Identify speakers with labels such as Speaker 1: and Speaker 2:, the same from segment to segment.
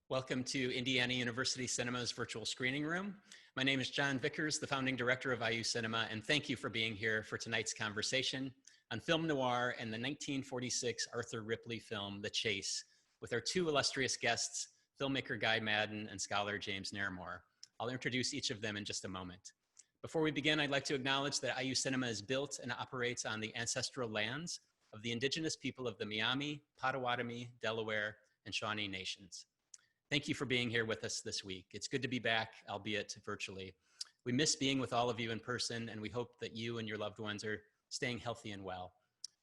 Speaker 1: Welcome to Indiana University Cinema's virtual screening room. My name is John Vickers, the founding director of IU Cinema, and thank you for being here for tonight's conversation on film noir and the 1946 Arthur Ripley film, The Chase, with our two illustrious guests, filmmaker Guy Maddin and scholar James Naremore. I'll introduce each of them in just a moment. Before we begin, I'd like to acknowledge that IU Cinema is built and operates on the ancestral lands of the indigenous people of the Miami, Potawatomi, Delaware, and Shawnee nations. Thank you for being here with us this week. It's good to be back, albeit virtually. We miss being with all of you in person, and we hope that you and your loved ones are staying healthy and well.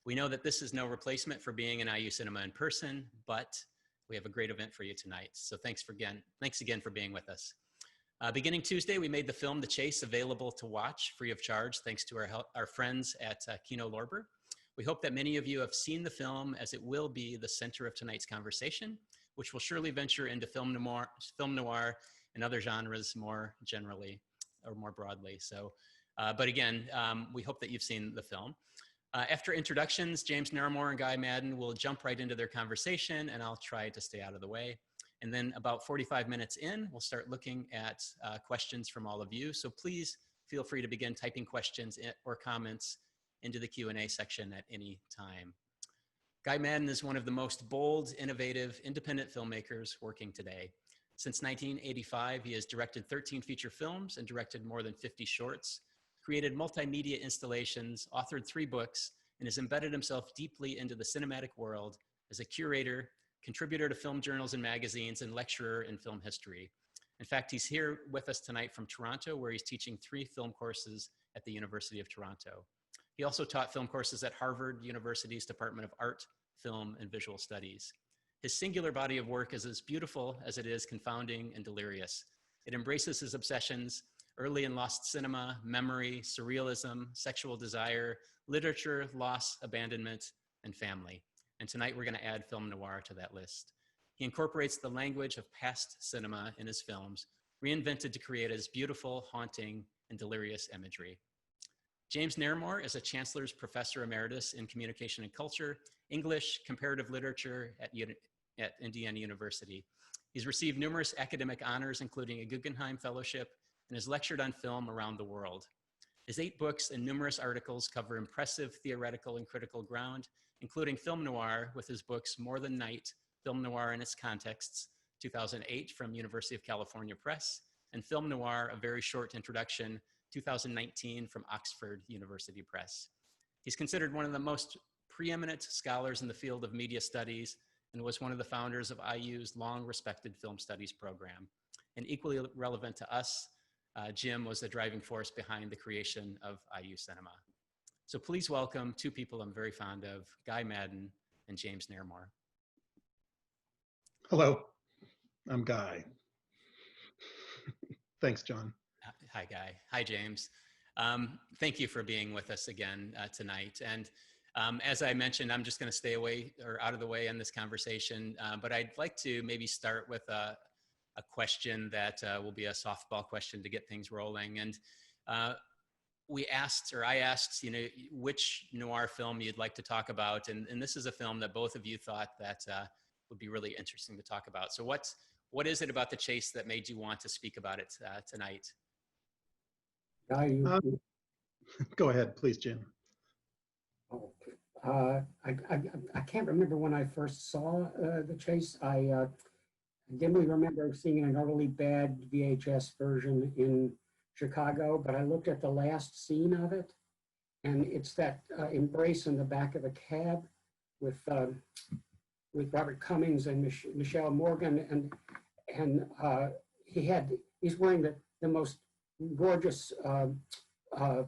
Speaker 1: We know that this is no replacement for being in IU Cinema in person, but we have a great event for you tonight. So thanks again for being with us. Beginning Tuesday, we made the film The Chase available to watch free of charge, thanks to our friends at Kino Lorber. We hope that many of you have seen the film, as it will be the center of tonight's conversation, which will surely venture into film noir and other genres more generally or more broadly. So, but again, we hope that you've seen the film. After introductions, James Naremore and Guy Maddin will jump right into their conversation, and I'll try to stay out of the way. And then about 45 minutes in, we'll start looking at questions from all of you. So please feel free to begin typing questions or comments into the Q&A section at any time. Guy Maddin is one of the most bold, innovative, independent filmmakers working today. Since 1985, he has directed 13 feature films and directed more than 50 shorts, created multimedia installations, authored 3 books, and has embedded himself deeply into the cinematic world as a curator, contributor to film journals and magazines, and lecturer in film history. In fact, he's here with us tonight from Toronto, where he's teaching 3 film courses at the University of Toronto. He also taught film courses at Harvard University's Department of Art, Film, and Visual Studies. His singular body of work is as beautiful as it is confounding and delirious. It embraces his obsessions, early and lost cinema, memory, surrealism, sexual desire, literature, loss, abandonment, and family. And tonight we're going to add film noir to that list. He incorporates the language of past cinema in his films, reinvented to create as beautiful, haunting, and delirious imagery. James Naremore is a Chancellor's Professor Emeritus in Communication and Culture, English, Comparative Literature at Indiana University. He's received numerous academic honors, including a Guggenheim Fellowship, and has lectured on film around the world. His 8 books and numerous articles cover impressive theoretical and critical ground, including film noir with his books More Than Night, Film Noir and Its Contexts, 2008 from University of California Press, and Film Noir, A Very Short Introduction, 2019 from Oxford University Press. He's considered one of the most preeminent scholars in the field of media studies and was one of the founders of IU's long-respected film studies program. And equally relevant to us, Jim was the driving force behind the creation of IU Cinema. So please welcome 2 people I'm very fond of, Guy Maddin and James Naremore.
Speaker 2: Hello, I'm Guy. Thanks, John.
Speaker 1: Hi, Guy. Hi, James. Thank you for being with us again tonight. And as I mentioned, I'm just going to stay away or out of the way in this conversation, but I'd like to maybe start with a question that will be a softball question to get things rolling. And I asked, which noir film you'd like to talk about. And this is a film that both of you thought that would be really interesting to talk about. So what is it about The Chase that made you want to speak about it tonight?
Speaker 2: Go ahead, please, Jim.
Speaker 3: I can't remember when I first saw The Chase. I dimly remember seeing an early bad VHS version in Chicago, but I looked at the last scene of it, and it's that embrace in the back of a cab with Robert Cummings and Michelle Morgan, and he's wearing the most gorgeous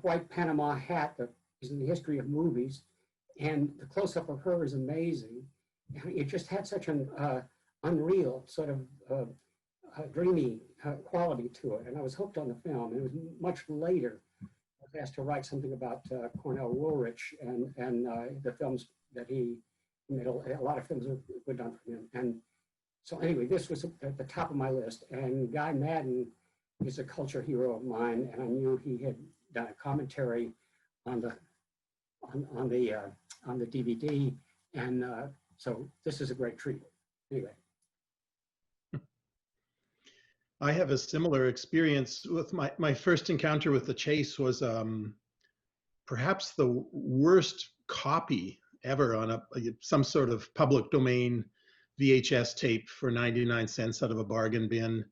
Speaker 3: white Panama hat that is in the history of movies, and the close-up of her is amazing. It just had such an unreal sort of dreamy quality to it, and I was hooked on the film. And it was much later I was asked to write something about Cornell Woolrich and the films that he made. A lot of films were done for him, and so anyway, this was at the top of my list. And Guy Maddin is a culture hero of mine, and I knew he had done a commentary on the DVD, and so this is a great treat. Anyway.
Speaker 2: I have a similar experience with my first encounter with The Chase was perhaps the worst copy ever on some sort of public domain VHS tape for 99 cents out of a bargain bin.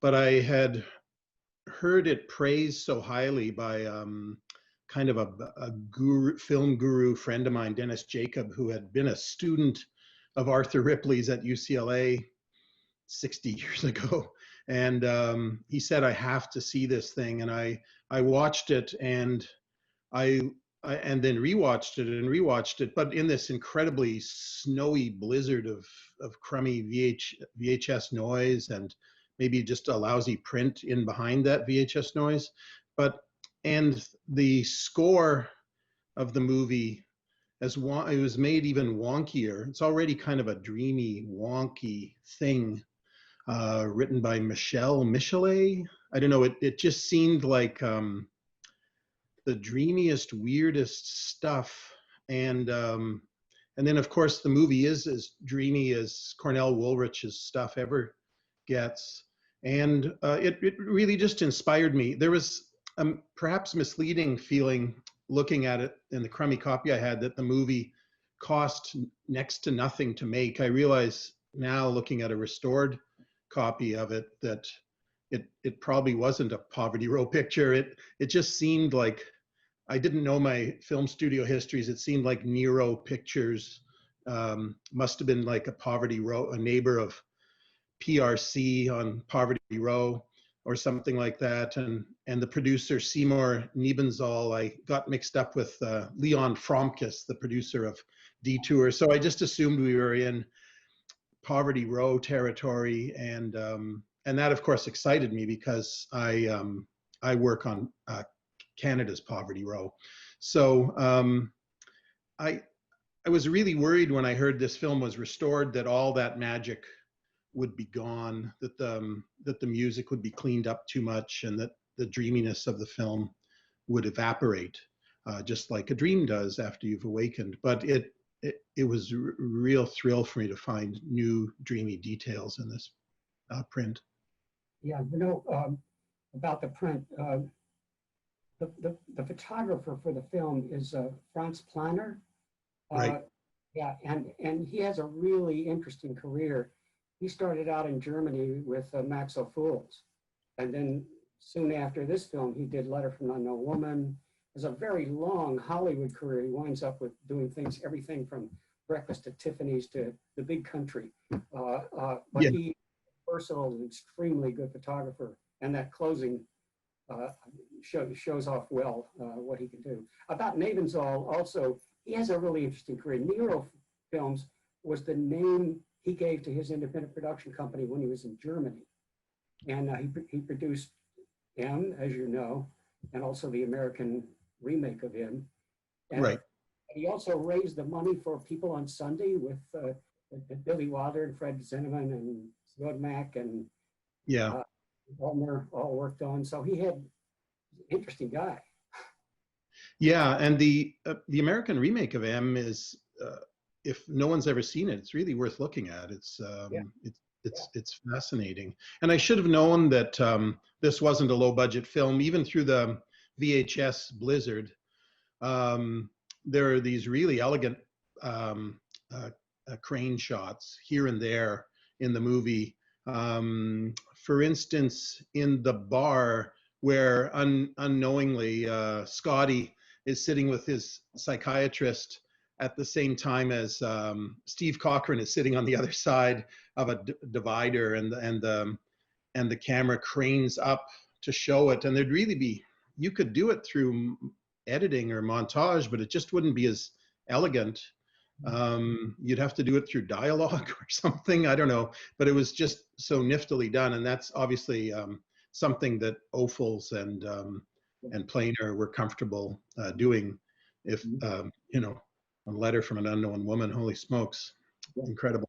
Speaker 2: But I had heard it praised so highly by kind of a film guru friend of mine, Dennis Jacob, who had been a student of Arthur Ripley's at UCLA 60 years ago. And he said, I have to see this thing. And I watched it, and and then rewatched it, but in this incredibly snowy blizzard of crummy VHS noise, and maybe just a lousy print in behind that VHS noise. And the score of the movie, it was made even wonkier. It's already kind of a dreamy, wonky thing, written by Michel Michelet. I don't know, it just seemed like the dreamiest, weirdest stuff. And then of course the movie is as dreamy as Cornell Woolrich's stuff ever gets. And it really just inspired me. There was a perhaps misleading feeling looking at it in the crummy copy I had, that the movie cost next to nothing to make. I realize now, looking at a restored copy of it, that it probably wasn't a Poverty Row picture. It just seemed like, I didn't know my film studio histories. It seemed like Nero Pictures must have been like a Poverty Row, a neighbor of PRC on Poverty Row or something like that. And the producer, Seymour Niebenzahl, I got mixed up with Leon Fromkes, the producer of Detour. So I just assumed we were in Poverty Row territory. And that of course excited me, because I work on Canada's Poverty Row. So I was really worried when I heard this film was restored that all that magic would be gone, that the music would be cleaned up too much, and that the dreaminess of the film would evaporate, just like a dream does after you've awakened. But it was a real thrill for me to find new dreamy details in this print.
Speaker 3: Yeah, about the print, the photographer for the film is Franz Planner.
Speaker 2: Right.
Speaker 3: Yeah, and he has a really interesting career. He started out in Germany with Max Ophuls, and then soon after this film, he did Letter from an Unknown Woman. It's a very long Hollywood career. He winds up with doing everything from Breakfast at Tiffany's to The Big Country. But
Speaker 2: Yeah.
Speaker 3: he versatile and extremely good photographer, and that closing shows off well what he can do. About Niebenzahl, also, he has a really interesting career. Nero Films was the name he gave to his independent production company when he was in Germany. And he produced M, as you know, and also the American remake of M. And
Speaker 2: Right.
Speaker 3: he also raised the money for People on Sunday with Billy Wilder and Fred Zinnemann and Rodmack and
Speaker 2: Yeah.
Speaker 3: Ulmer all worked on. So he had an interesting guy.
Speaker 2: Yeah, and the American remake of M is, if no one's ever seen it, it's really worth looking at. It's fascinating. And I should have known that this wasn't a low budget film, even through the VHS blizzard. There are these really elegant crane shots here and there in the movie. For instance, in the bar where unknowingly Scotty is sitting with his psychiatrist at the same time as Steve Cochran is sitting on the other side of a divider, and the camera cranes up to show it. And there'd really be, you could do it through editing or montage, but it just wouldn't be as elegant. You'd have to do it through dialogue or something, I don't know, but it was just so niftily done. And that's obviously something that Ophuls and Planer were comfortable doing. If a Letter from an Unknown Woman, holy smokes, incredible.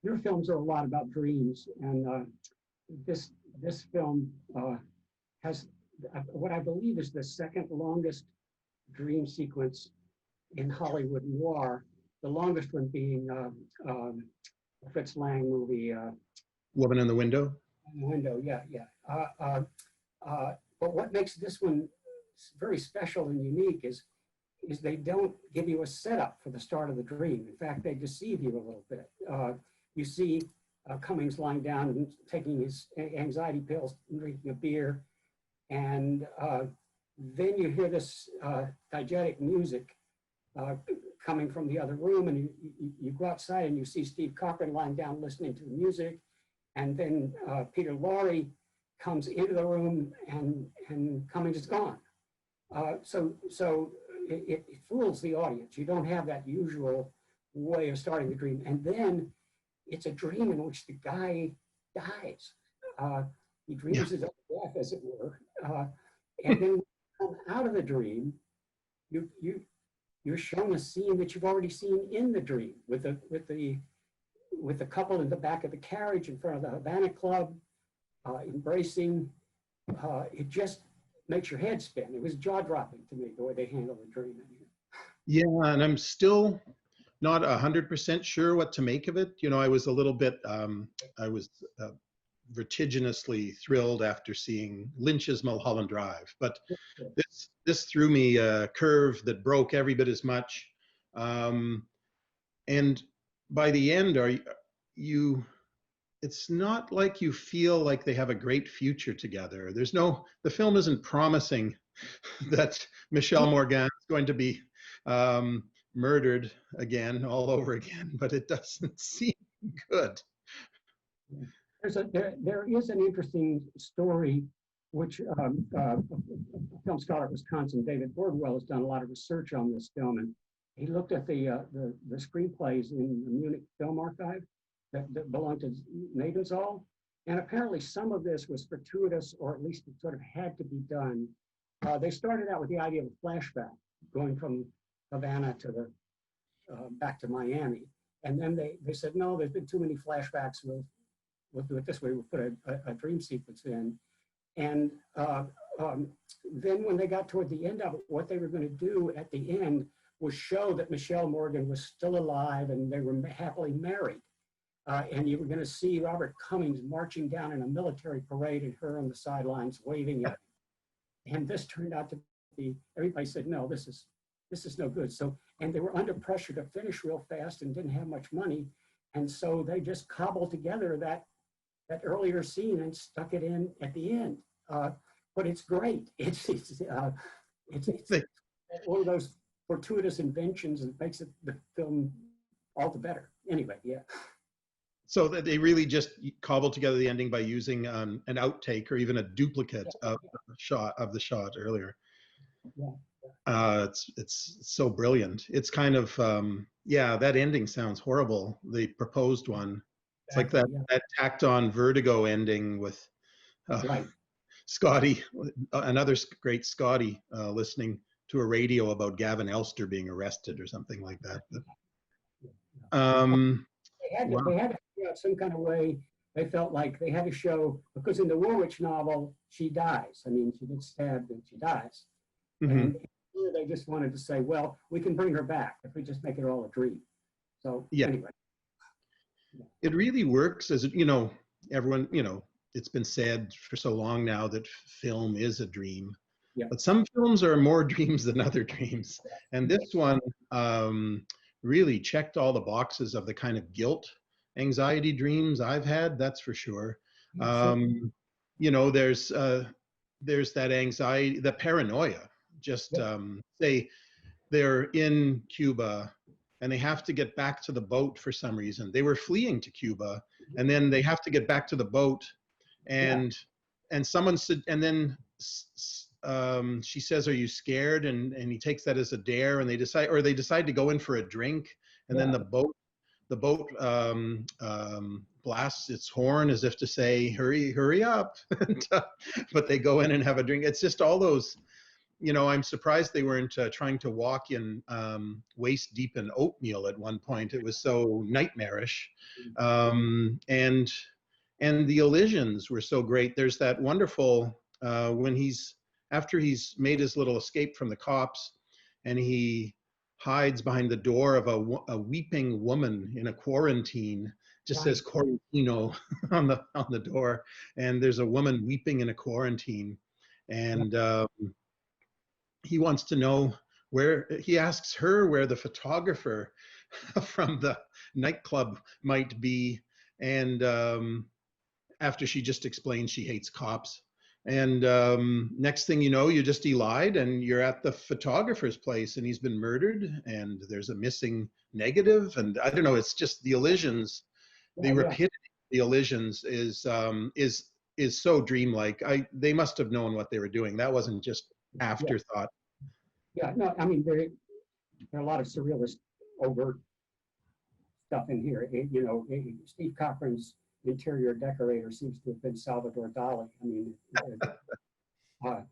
Speaker 3: Your films are a lot about dreams, and this film has what I believe is the second longest dream sequence in Hollywood noir, the longest one being Fritz Lang movie,
Speaker 2: Woman in the Window.
Speaker 3: in the Window. Yeah, yeah. But what makes this one very special and unique is they don't give you a setup for the start of the dream. In fact, they deceive you a little bit. You see Cummings lying down and taking his anxiety pills, and drinking a beer, and then you hear this diegetic music coming from the other room, and you go outside and you see Steve Cochran lying down listening to the music, and then Peter Lorre comes into the room, and Cummings is gone. So it fools the audience. You don't have that usual way of starting the dream, and then it's a dream in which the guy dies. He dreams his own death, as it were, and then when you come out of the dream, you're shown a scene that you've already seen in the dream with the couple in the back of the carriage in front of the Havana Club, embracing. It just makes your head spin. It was jaw-dropping to me, the way they handled the dream in here.
Speaker 2: Yeah, and I'm still not 100% sure what to make of it. You know, I was a little bit, I was vertiginously thrilled after seeing Lynch's Mulholland Drive, but this threw me a curve that broke every bit as much. And by the end, it's not like you feel like they have a great future together. The film isn't promising that Michel Morgan is going to be murdered again, all over again, but it doesn't seem good.
Speaker 3: There is an interesting story, which film scholar at Wisconsin, David Bordwell, has done a lot of research on this film, and he looked at the screenplays in the Munich Film Archive that belonged to Nadenzall, and apparently some of this was fortuitous, or at least it sort of had to be done. They started out with the idea of a flashback, going from Havana to back to Miami, and then they said, no, there's been too many flashbacks. We'll do it this way. We'll put a dream sequence in. And then when they got toward the end of it, what they were going to do at the end was show that Michel Morgan was still alive and they were happily married. And you were going to see Robert Cummings marching down in a military parade and her on the sidelines waving at him. And this turned out to be, everybody said, no, this is no good. So, and they were under pressure to finish real fast and didn't have much money. And so they just cobbled together that earlier scene and stuck it in at the end. But it's great. It's one of those fortuitous inventions that makes the film all the better. Anyway, yeah.
Speaker 2: So that they really just cobbled together the ending by using an outtake or even a duplicate of the shot earlier. Yeah. It's so brilliant. It's kind of that ending sounds horrible. The proposed one. It's like that tacked on Vertigo ending with Scotty, another great Scotty, listening to a radio about Gavin Elster being arrested or something like that. But,
Speaker 3: they had to figure out some kind of way. They felt like they had to show, because in the Woolwich novel, she dies. I mean, she gets stabbed and she dies. Mm-hmm. And here they just wanted to say, well, we can bring her back if we just make it all a dream. So anyway.
Speaker 2: It really works as, everyone, it's been said for so long now that film is a dream. Yeah. But some films are more dreams than other dreams. And this one really checked all the boxes of the kind of guilt, anxiety dreams I've had, that's for sure. There's that anxiety, the paranoia, just say they're in Cuba and they have to get back to the boat for some reason. They were fleeing to Cuba, and then they have to get back to the boat, and someone said, and then she says, "Are you scared?" And he takes that as a dare, and they decide to go in for a drink, and then the boat blasts its horn as if to say, "Hurry up!" But they go in and have a drink. It's just all those. I'm surprised they weren't trying to walk in waist deep in oatmeal at one point. It was so nightmarish. And the elisions were so great. There's that wonderful, when after he's made his little escape from the cops and he hides behind the door of a weeping woman in a quarantine. Just
Speaker 3: Right.
Speaker 2: says Quarantino on the door, and there's a woman weeping in a quarantine, and he wants to know where. He asks her where the photographer from the nightclub might be, and after she just explains she hates cops. And next thing you know, you just elide and you're at the photographer's place and he's been murdered and there's a missing negative. And I don't know, it's just the elisions, the rapidity of the elisions is so dreamlike. They must have known what they were doing. That wasn't just afterthought.
Speaker 3: Yeah, no, I mean, there are a lot of surrealist overt stuff in here. You know, Steve Cochran's interior decorator seems to have been Salvador Dali. I mean,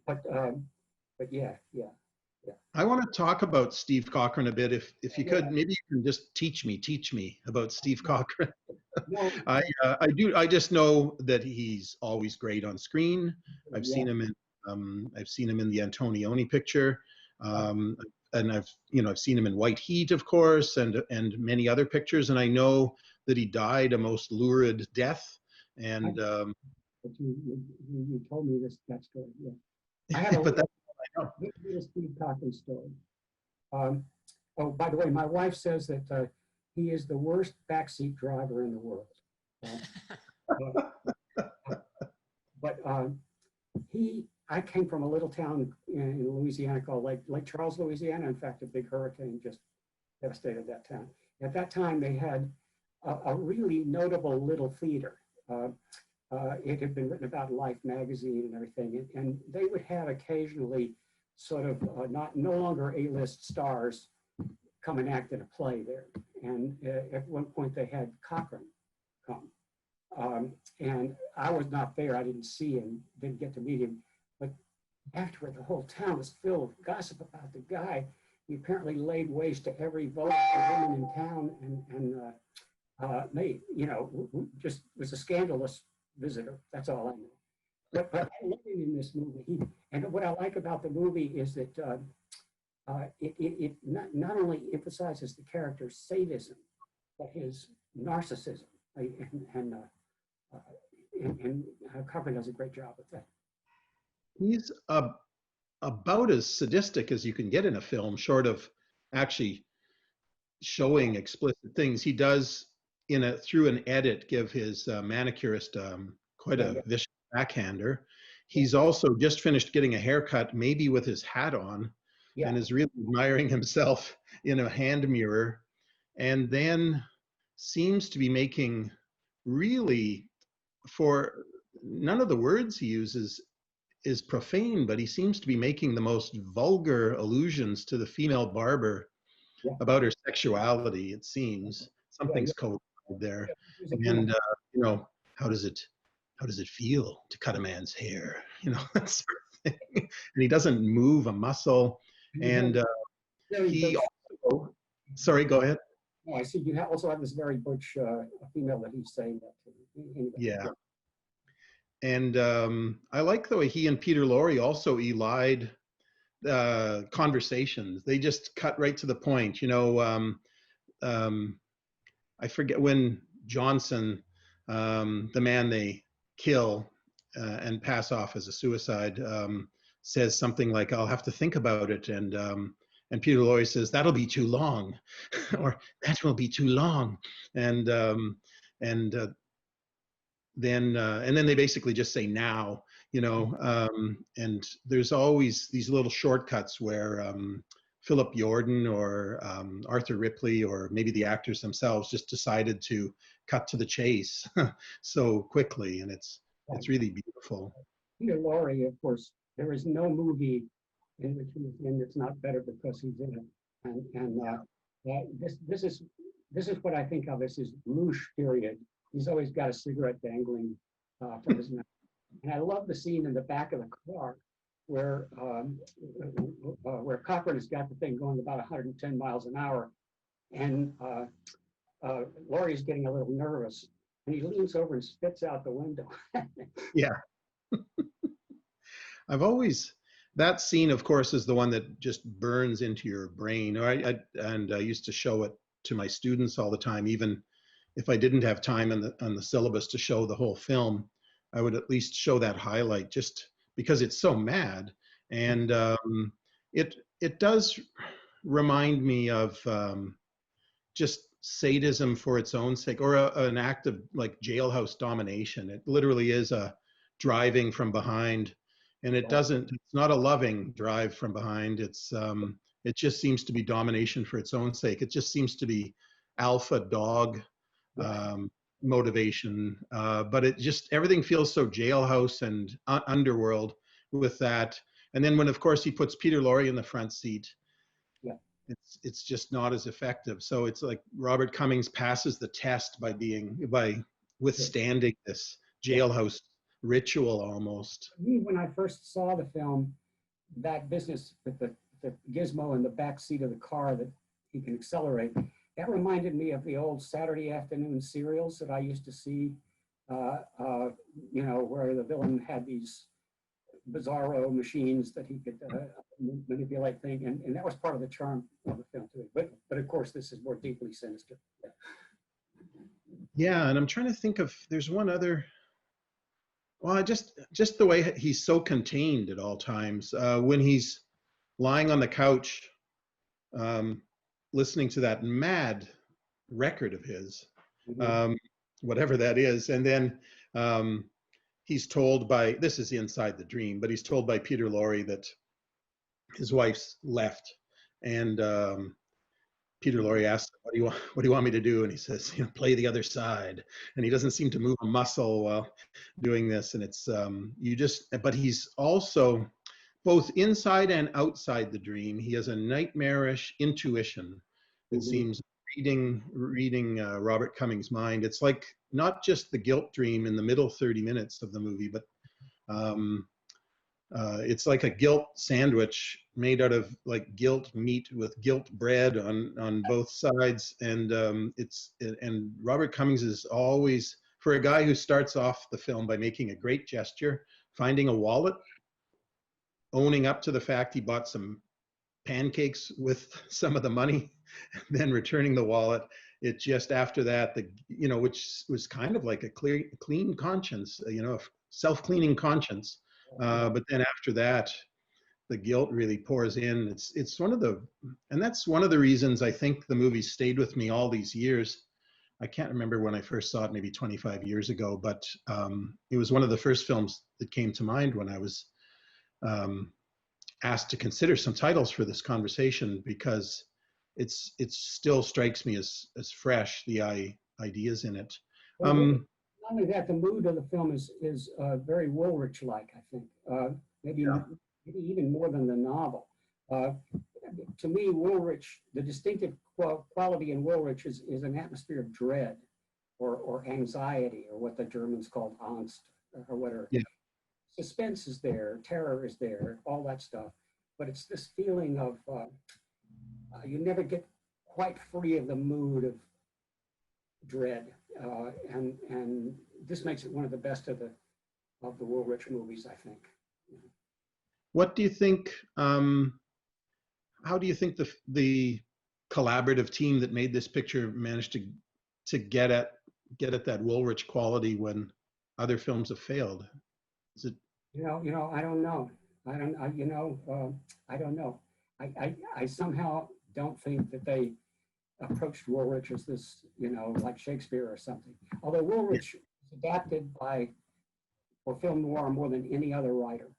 Speaker 3: but yeah.
Speaker 2: I want to talk about Steve Cochran a bit. If you could, maybe you can just teach me about Steve Cochran. I just know that he's always great on screen. I've seen him in the Antonioni picture, and I've seen him in White Heat, of course, and many other pictures. And I know that he died a most lurid death. And
Speaker 3: but you told me that story. Yeah, I had a
Speaker 2: but that's all I know.
Speaker 3: Steve Cochran story. Oh, by the way, my wife says that he is the worst backseat driver in the world. I came from a little town in Louisiana called Lake Charles, Louisiana. In fact, a big hurricane just devastated that town. At that time, they had a really notable little theater. It had been written about in Life magazine and everything, and they would have occasionally sort of no longer A-list stars come and act in a play there. And at one point they had Cochran come. And I was not there, I didn't see him, didn't get to meet him. But afterward, the whole town was filled with gossip about the guy. He apparently laid waste to every vote for women in town and just was a scandalous visitor. That's all I know. But I love him in this movie. And what I like about the movie is that it not only emphasizes the character's sadism, but his narcissism. And Cochran does a great job with that.
Speaker 2: He's about as sadistic as you can get in a film, short of actually showing explicit things. He does, through an edit, give his manicurist quite a vicious backhander. He's also just finished getting a haircut, maybe with his hat on, and is really admiring himself in a hand mirror, and then seems to be making really, for none of the words he uses is profane, but he seems to be making the most vulgar allusions to the female barber about her sexuality. It seems something's codified there. And how does it feel to cut a man's hair? That sort of thing. And he doesn't move a muscle. And he also, sorry, go ahead.
Speaker 3: Oh, I see. You also have this very butch female that he's saying that to. Anyway.
Speaker 2: Yeah. And I like the way he and Peter Lorre also elide conversations. They just cut right to the point. I forget when Johnson, the man they kill and pass off as a suicide, says something like, "I'll have to think about it," and Peter Lorre says, "That'll be too long," or "That will be too long," and then they basically just say "now," and there's always these little shortcuts where Philip Jordan or Arthur Ripley or maybe the actors themselves just decided to cut to the chase so quickly, and it's really beautiful.
Speaker 3: Peter Lorre, of course, there is no movie in which he's in that's not better because he's in it, and this is what I think of as his louche period. He's always got a cigarette dangling from his mouth, and I love the scene in the back of the car where Cochran has got the thing going about 110 miles an hour, and Laurie's getting a little nervous, and he leans over and spits out the window.
Speaker 2: Yeah. I've always that scene, of course, is the one that just burns into your brain. And I used to show it to my students all the time, even if I didn't have time on the syllabus to show the whole film. I would at least show that highlight, just because it's so mad. And it does remind me of just sadism for its own sake, or an act of like jailhouse domination. It literally is a driving from behind, and it's not a loving drive from behind. It just seems to be domination for its own sake. It just seems to be alpha dog motivation, but it just, everything feels so jailhouse and underworld with that. And then when, of course, he puts Peter Lorre in the front seat, it's just not as effective. So it's like Robert Cummings passes the test by withstanding this jailhouse ritual almost.
Speaker 3: When I first saw the film, that business with the gizmo in the back seat of the car that he can accelerate, that reminded me of the old Saturday afternoon serials that I used to see, you know, where the villain had these bizarro machines that he could manipulate things, and that was part of the charm of the film too. But of course, this is more deeply sinister.
Speaker 2: Yeah, and I'm trying to think of, there's one other. Well, just the way he's so contained at all times. When he's lying on the couch, listening to that mad record of his, whatever that is, and then he's told by, this is inside the dream, but he's told by Peter Lorre that his wife's left, and Peter Lorre asks, what do you want me to do? And he says, you know, play the other side. And he doesn't seem to move a muscle while doing this. And it's, but he's also both inside and outside the dream. He has a nightmarish intuition. It seems reading Robert Cummings' mind. It's like not just the guilt dream in the middle 30 minutes of the movie, but it's like a guilt sandwich made out of like guilt meat with guilt bread on both sides. And and Robert Cummings is always, for a guy who starts off the film by making a great gesture, finding a wallet, owning up to the fact he bought some pancakes with some of the money, and then returning the wallet. It just, after that, which was kind of like a clean conscience, self-cleaning conscience. But then after that, the guilt really pours in. It's one of the, and that's one of the reasons I think the movie stayed with me all these years. I can't remember when I first saw it, maybe 25 years ago, but it was one of the first films that came to mind when I was asked to consider some titles for this conversation, because it still strikes me as fresh, the ideas in it.
Speaker 3: Not only that, the mood of the film is very Woolrich-like, I think. Maybe even more than the novel. To me, Woolrich, the distinctive quality in Woolrich is an atmosphere of dread or anxiety, or what the Germans called Angst, or whatever. Yeah. Suspense is there, terror is there, all that stuff. But it's this feeling of, you never get quite free of the mood of dread. And this makes it one of the best of the Woolrich movies, I think.
Speaker 2: What do you think? How do you think the collaborative team that made this picture managed to get at that Woolrich quality when other films have failed? Is it?
Speaker 3: I don't know. I don't know. I somehow don't think that they approached Woolrich as this, like Shakespeare or something. Although Woolrich is adapted for film noir more than any other writer,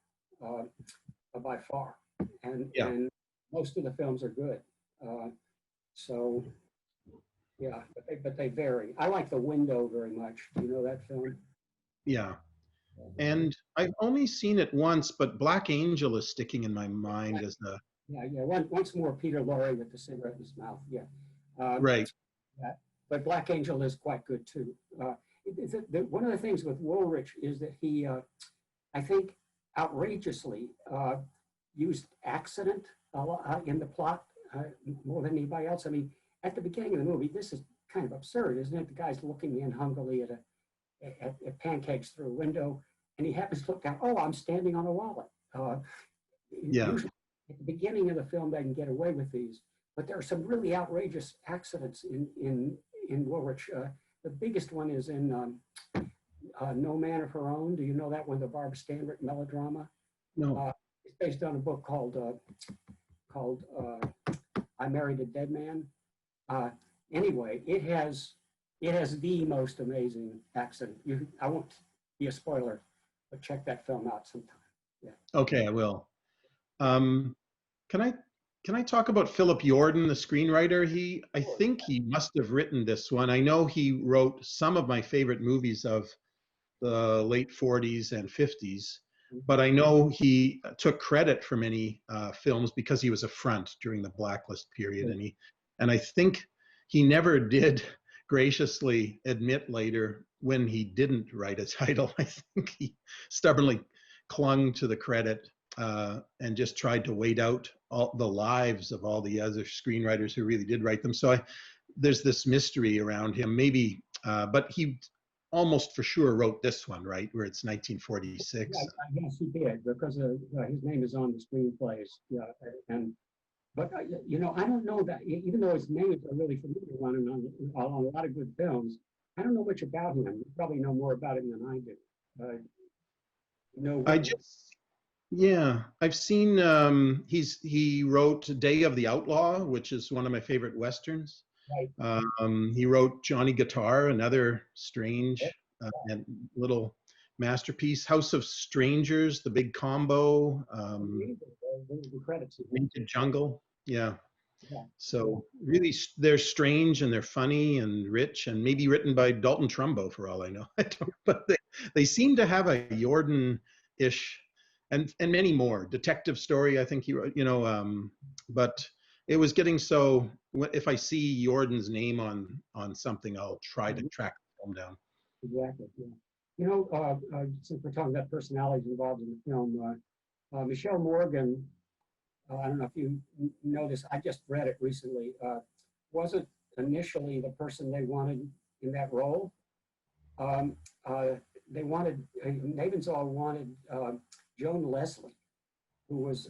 Speaker 3: by far, and most of the films are good. So, yeah, but they vary. I like The Window very much. Do you know that film?
Speaker 2: Yeah, and I've only seen it once, but Black Angel is sticking in my mind as the.
Speaker 3: Yeah. Once more, Peter Lorre with the cigarette in his mouth. Yeah.
Speaker 2: Right.
Speaker 3: But Black Angel is quite good too. One of the things with Woolrich is that he, I think, outrageously used accident in the plot more than anybody else. I mean, at the beginning of the movie, this is kind of absurd, isn't it? The guy's looking in hungrily at pancakes through a window, and he happens to look down. Oh, I'm standing on a wallet.
Speaker 2: Yeah.
Speaker 3: Usually at the beginning of the film, they can get away with these, but there are some really outrageous accidents in Woolwich. The biggest one is in No Man of Her Own. Do you know that one, the Barbara Stanwyck melodrama?
Speaker 2: No.
Speaker 3: It's based on a book called I Married a Dead Man. Anyway, it has the most amazing accident. I won't be a spoiler, but check that film out sometime. Yeah.
Speaker 2: Okay, I will. Can I talk about Philip Jordan, the screenwriter? I think he must have written this one. I know he wrote some of my favorite movies of the late 40s and 50s, but I know he took credit for many films because he was a front during the blacklist period, and I think he never did graciously admit later when he didn't write a title. I think he stubbornly clung to the credit and just tried to wait out all the lives of all the other screenwriters who really did write them. So there's this mystery around him, maybe, but he almost for sure wrote this one, right, where it's 1946.
Speaker 3: Yeah, yes, he did, because his name is on the screenplays. Yeah, but you know, I don't know that, even though his name is a really familiar one and on a lot of good films, I don't know much about him. You probably know more about him than I do.
Speaker 2: I've seen, he wrote Day of the Outlaw, which is one of my favorite Westerns.
Speaker 3: Right.
Speaker 2: He wrote Johnny Guitar, another strange and little masterpiece. House of Strangers, The Big Combo,
Speaker 3: the credits.
Speaker 2: Naked Jungle. Yeah. So really, they're strange and they're funny and rich and maybe written by Dalton Trumbo for all I know. But they seem to have a Jordan-ish and many more. Detective Story, I think he wrote, but it was getting so, if I see Jordan's name on something, I'll try to track the film down.
Speaker 3: Exactly, yeah. You know, since we're talking about personalities involved in the film, Michelle Morgan, I don't know if you know this, I just read it recently, wasn't initially the person they wanted in that role. They wanted, Navensall wanted Joan Leslie, who was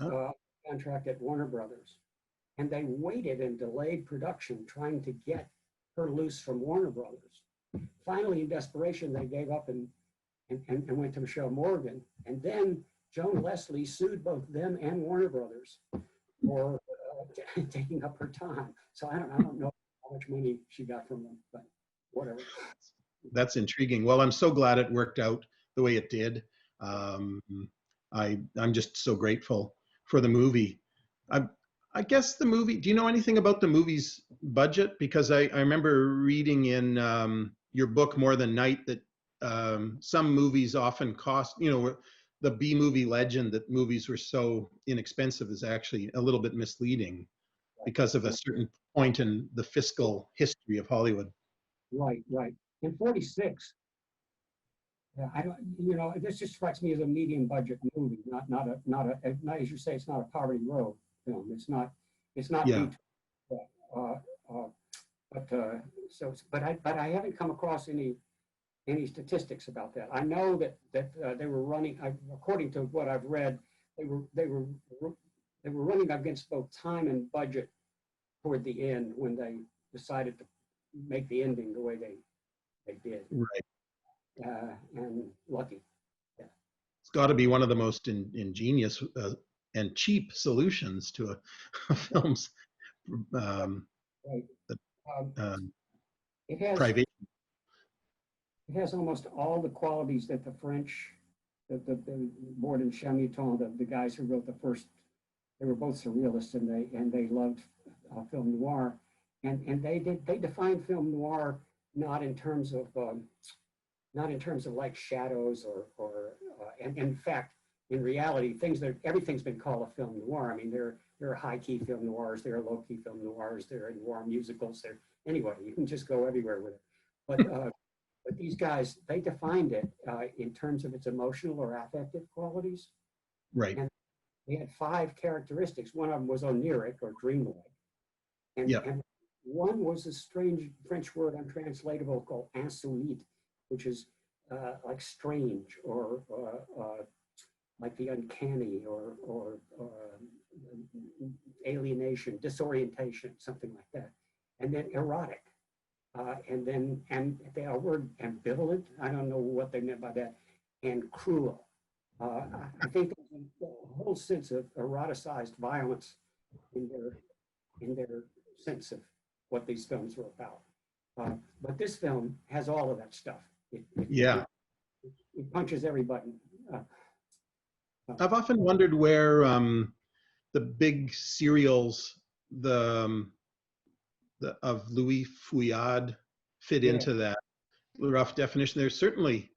Speaker 3: contract at Warner Brothers. And they waited and delayed production trying to get her loose from Warner Brothers. Finally, in desperation, they gave up and went to Michelle Morgan. And then Joan Leslie sued both them and Warner Brothers for taking up her time. So I don't know how much money she got from them, but whatever.
Speaker 2: That's intriguing. Well, I'm so glad it worked out the way it did. I'm just so grateful for the movie. I guess the movie, do you know anything about the movie's budget? Because I remember reading in your book, More Than Night, that some movies often cost, the B-movie legend that movies were so inexpensive is actually a little bit misleading because of a certain point in the fiscal history of Hollywood.
Speaker 3: Right. In 46, this just strikes me as a medium budget movie, not as you say, it's not a Poverty Row film. It's not.
Speaker 2: Yeah.
Speaker 3: But I haven't come across any statistics about that. I know that they were running, according to what I've read, they were running against both time and budget toward the end when they decided to make the ending the way they did.
Speaker 2: Right.
Speaker 3: And lucky. Yeah.
Speaker 2: It's got to be one of the most ingenious and cheap solutions to a film's
Speaker 3: right.
Speaker 2: private.
Speaker 3: It has almost all the qualities that the French, the Bord and Chamuton, the guys who wrote the first, they were both surrealists and they loved film noir, and they defined film noir not in terms of like shadows and in fact, in reality, everything's been called a film noir. I mean, there are high-key film noirs, there are low-key film noirs, there are noir musicals, anyway, you can just go everywhere with it. But these guys, they defined it in terms of its emotional or affective qualities.
Speaker 2: Right.
Speaker 3: And they had 5 characteristics. One of them was oniric or dreamlike. And one was a strange French word untranslatable called insolite, which is like strange or like the uncanny or alienation, disorientation, something like that. And then erotic. And the word ambivalent, I don't know what they meant by that, and cruel. I think there's a whole sense of eroticized violence in their sense of what these films were about. But this film has all of that stuff.
Speaker 2: Yeah.
Speaker 3: It punches every button.
Speaker 2: I've often wondered where the big serials, of Louis Fouillade fit into that rough definition. There's certainly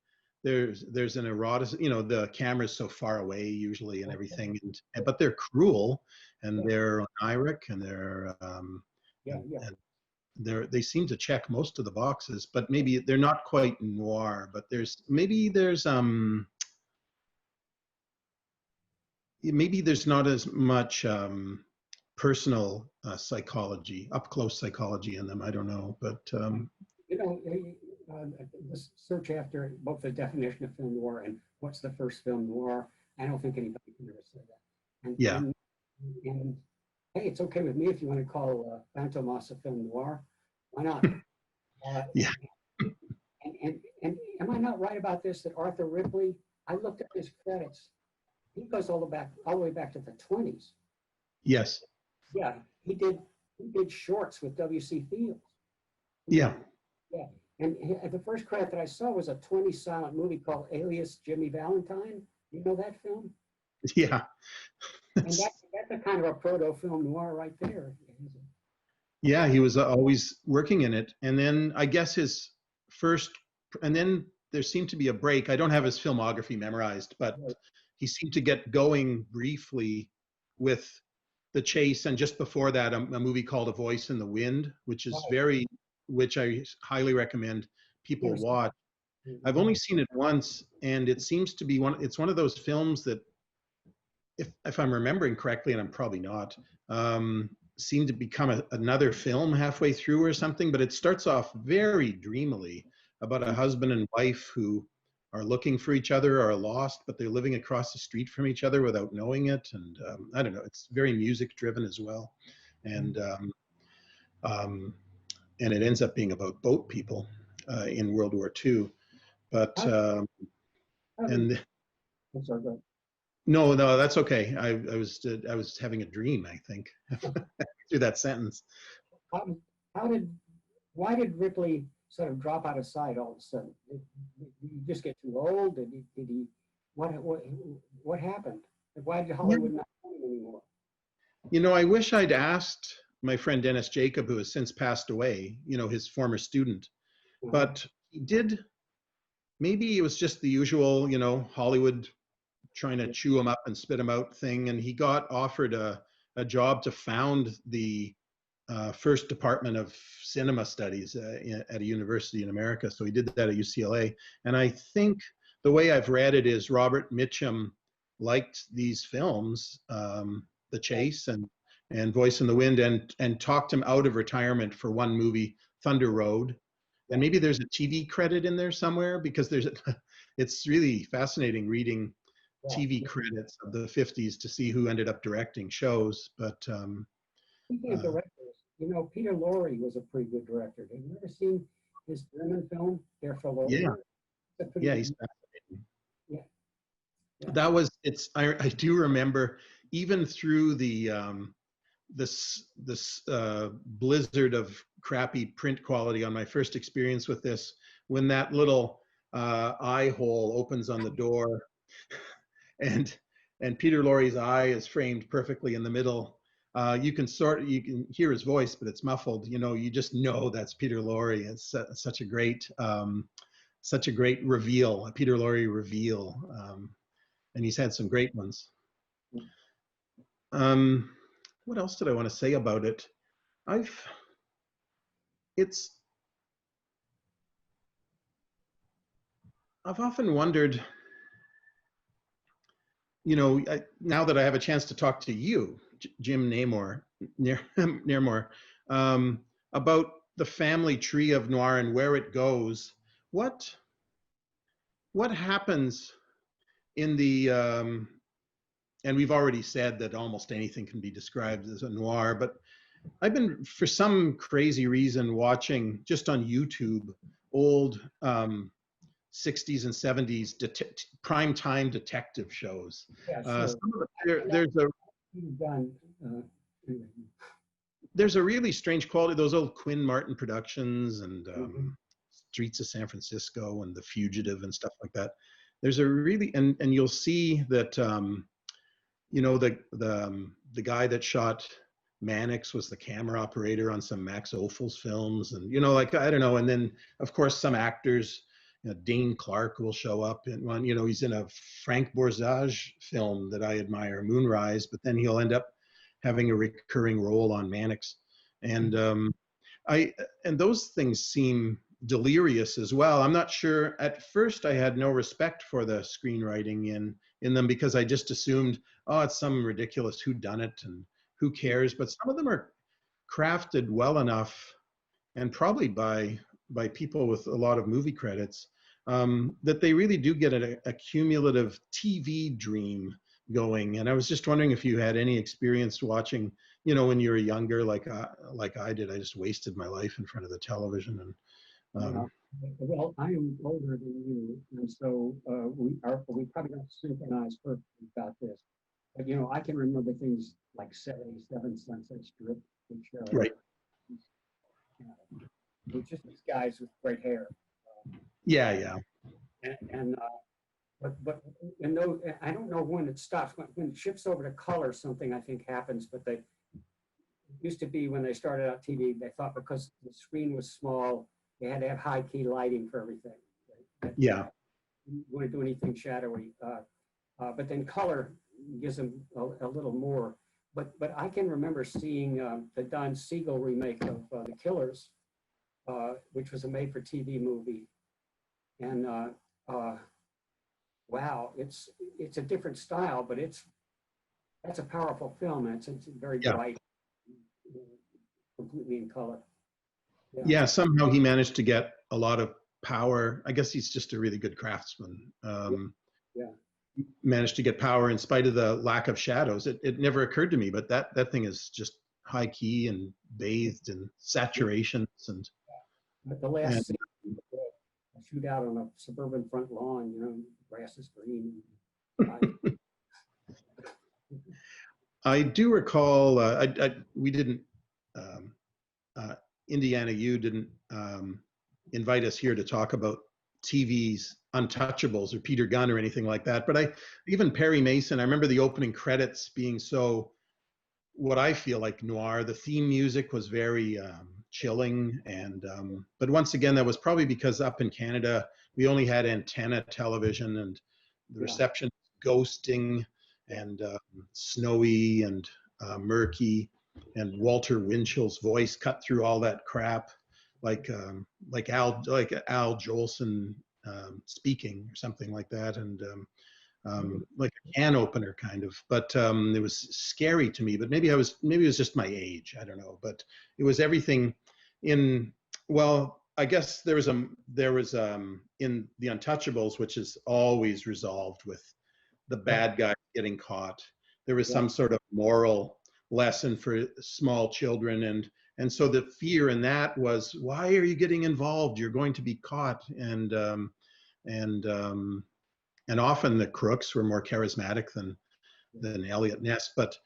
Speaker 2: there's an erotic, the camera's so far away usually and everything, but they're cruel and they're oniric and they seem to check most of the boxes, but maybe they're not quite noir. But there's not as much personal psychology, up close psychology in them. I don't know, but
Speaker 3: this search after both the definition of film noir and what's the first film noir, I don't think anybody can ever say that. And hey, it's okay with me if you want to call Fantomas a film noir. Why not?
Speaker 2: Yeah.
Speaker 3: And am I not right about this? That Arthur Ripley, I looked at his credits. He goes all the way back to the 20s.
Speaker 2: Yes.
Speaker 3: Yeah, he did shorts with W.C. Fields.
Speaker 2: Yeah.
Speaker 3: Yeah, and the first credit that I saw was a 20 silent movie called Alias Jimmy Valentine. You know that film?
Speaker 2: Yeah.
Speaker 3: And that's a kind of a proto-film noir right there.
Speaker 2: Yeah, he was always working in it. And then I guess and then there seemed to be a break. I don't have his filmography memorized, but he seemed to get going briefly with The Chase, and just before that, a movie called A Voice in the Wind, which I highly recommend people watch. I've only seen it once, and it seems to be it's one of those films that, if I'm remembering correctly, and I'm probably not, seemed to become another film halfway through or something, but it starts off very dreamily about a husband and wife who are looking for each other, are lost, but they're living across the street from each other without knowing it. And I don't know, it's very music driven as well. And it ends up being about boat people in World War II. But, and
Speaker 3: I'm sorry, go ahead.
Speaker 2: no, that's okay. I was having a dream, I think, through that sentence.
Speaker 3: Why did Ripley sort of drop out of sight all of a sudden? Did he just get too old? Did he what happened? Why did Hollywood not want him anymore?
Speaker 2: I wish I'd asked my friend Dennis Jacob, who has since passed away, his former student, but he did, maybe it was just the usual, Hollywood trying to chew him up and spit him out thing. And he got offered a job to found the first department of cinema studies at a university in America. So he did that at UCLA. And I think the way I've read it is Robert Mitchum liked these films, The Chase and Voice in the Wind, and talked him out of retirement for one movie, Thunder Road. And maybe there's a TV credit in there somewhere, because it's really fascinating reading TV credits of the 50s to see who ended up directing shows. But
Speaker 3: speaking of directors, Peter Lorre was a pretty good director. Have you ever seen his German film, Der Verlorene?
Speaker 2: Yeah, he's fascinating. Yeah. That was, I do remember, even through the this blizzard of crappy print quality on my first experience with this, when that little eye hole opens on the door and Peter Lorre's eye is framed perfectly in the middle, you can hear his voice, but it's muffled. You just know that's Peter Lorre. It's such a great reveal, a Peter Lorre reveal, and he's had some great ones. What else did I want to say about it? I've often wondered, now that I have a chance to talk to you, Jim Naremore, about the family tree of noir and where it goes. What happens in the and we've already said that almost anything can be described as a noir, but I've been, for some crazy reason, watching just on YouTube old 60s and 70s primetime detective shows.
Speaker 3: Yeah, sure.
Speaker 2: Some of the,
Speaker 3: Done.
Speaker 2: there's a really strange quality. Those old Quinn Martin productions and Streets of San Francisco and The Fugitive and stuff like that. There's a really, and you'll see that you know, the guy that shot Mannix was the camera operator on some Max Ophuls films, and you know, like, I don't know. And then of course some actors, you know, Dane Clark will show up in one. You know, he's in a Frank Borzage film that I admire, Moonrise, but then he'll end up having a recurring role on Mannix, and and those things seem delirious as well. I'm not sure. At first, I had no respect for the screenwriting in them because I just assumed, oh, it's some ridiculous whodunit and who cares. But some of them are crafted well enough, and probably by people with a lot of movie credits, that they really do get a cumulative TV dream going. And I was just wondering if you had any experience watching, you know, when you were younger, like I did. I just wasted my life in front of the television. And
Speaker 3: well, I am older than you, and so we probably don't synchronize perfectly about this. But you know, I can remember things like 77 Sunset Strip, which
Speaker 2: right.
Speaker 3: It's just these guys with great hair.
Speaker 2: Yeah.
Speaker 3: But no, I don't know when it stops. When it shifts over to color, something I think happens. But it used to be when they started out TV, they thought because the screen was small, they had to have high key lighting for everything. Right?
Speaker 2: Yeah.
Speaker 3: You want to do anything shadowy, but then color gives them a little more. But I can remember seeing the Don Siegel remake of The Killers, which was a made-for-TV movie, and wow, it's a different style, but that's a powerful film, and it's very bright, completely in color.
Speaker 2: Yeah, somehow he managed to get a lot of power. I guess he's just a really good craftsman. Managed to get power in spite of the lack of shadows. It never occurred to me, but that thing is just high key and bathed in saturations and.
Speaker 3: But the last scene, a shootout on a suburban front lawn, you know, grass is green.
Speaker 2: I do recall we didn't. Indiana U didn't invite us here to talk about TV's Untouchables or Peter Gunn or anything like that. But even Perry Mason, I remember the opening credits being so, what I feel like noir. The theme music was very chilling, and but once again, that was probably because up in Canada we only had antenna television, and the reception ghosting and snowy and murky. And Walter Winchell's voice cut through all that crap, like Al Jolson speaking or something like that, and like a can opener kind of. But it was scary to me. But maybe it was just my age. I don't know. But it was everything in. Well, I guess there was in The Untouchables, which is always resolved with the bad guy getting caught. There was some sort of moral lesson for small children, and so the fear in that was, why are you getting involved? You're going to be caught. And often the crooks were more charismatic than Elliot Ness, but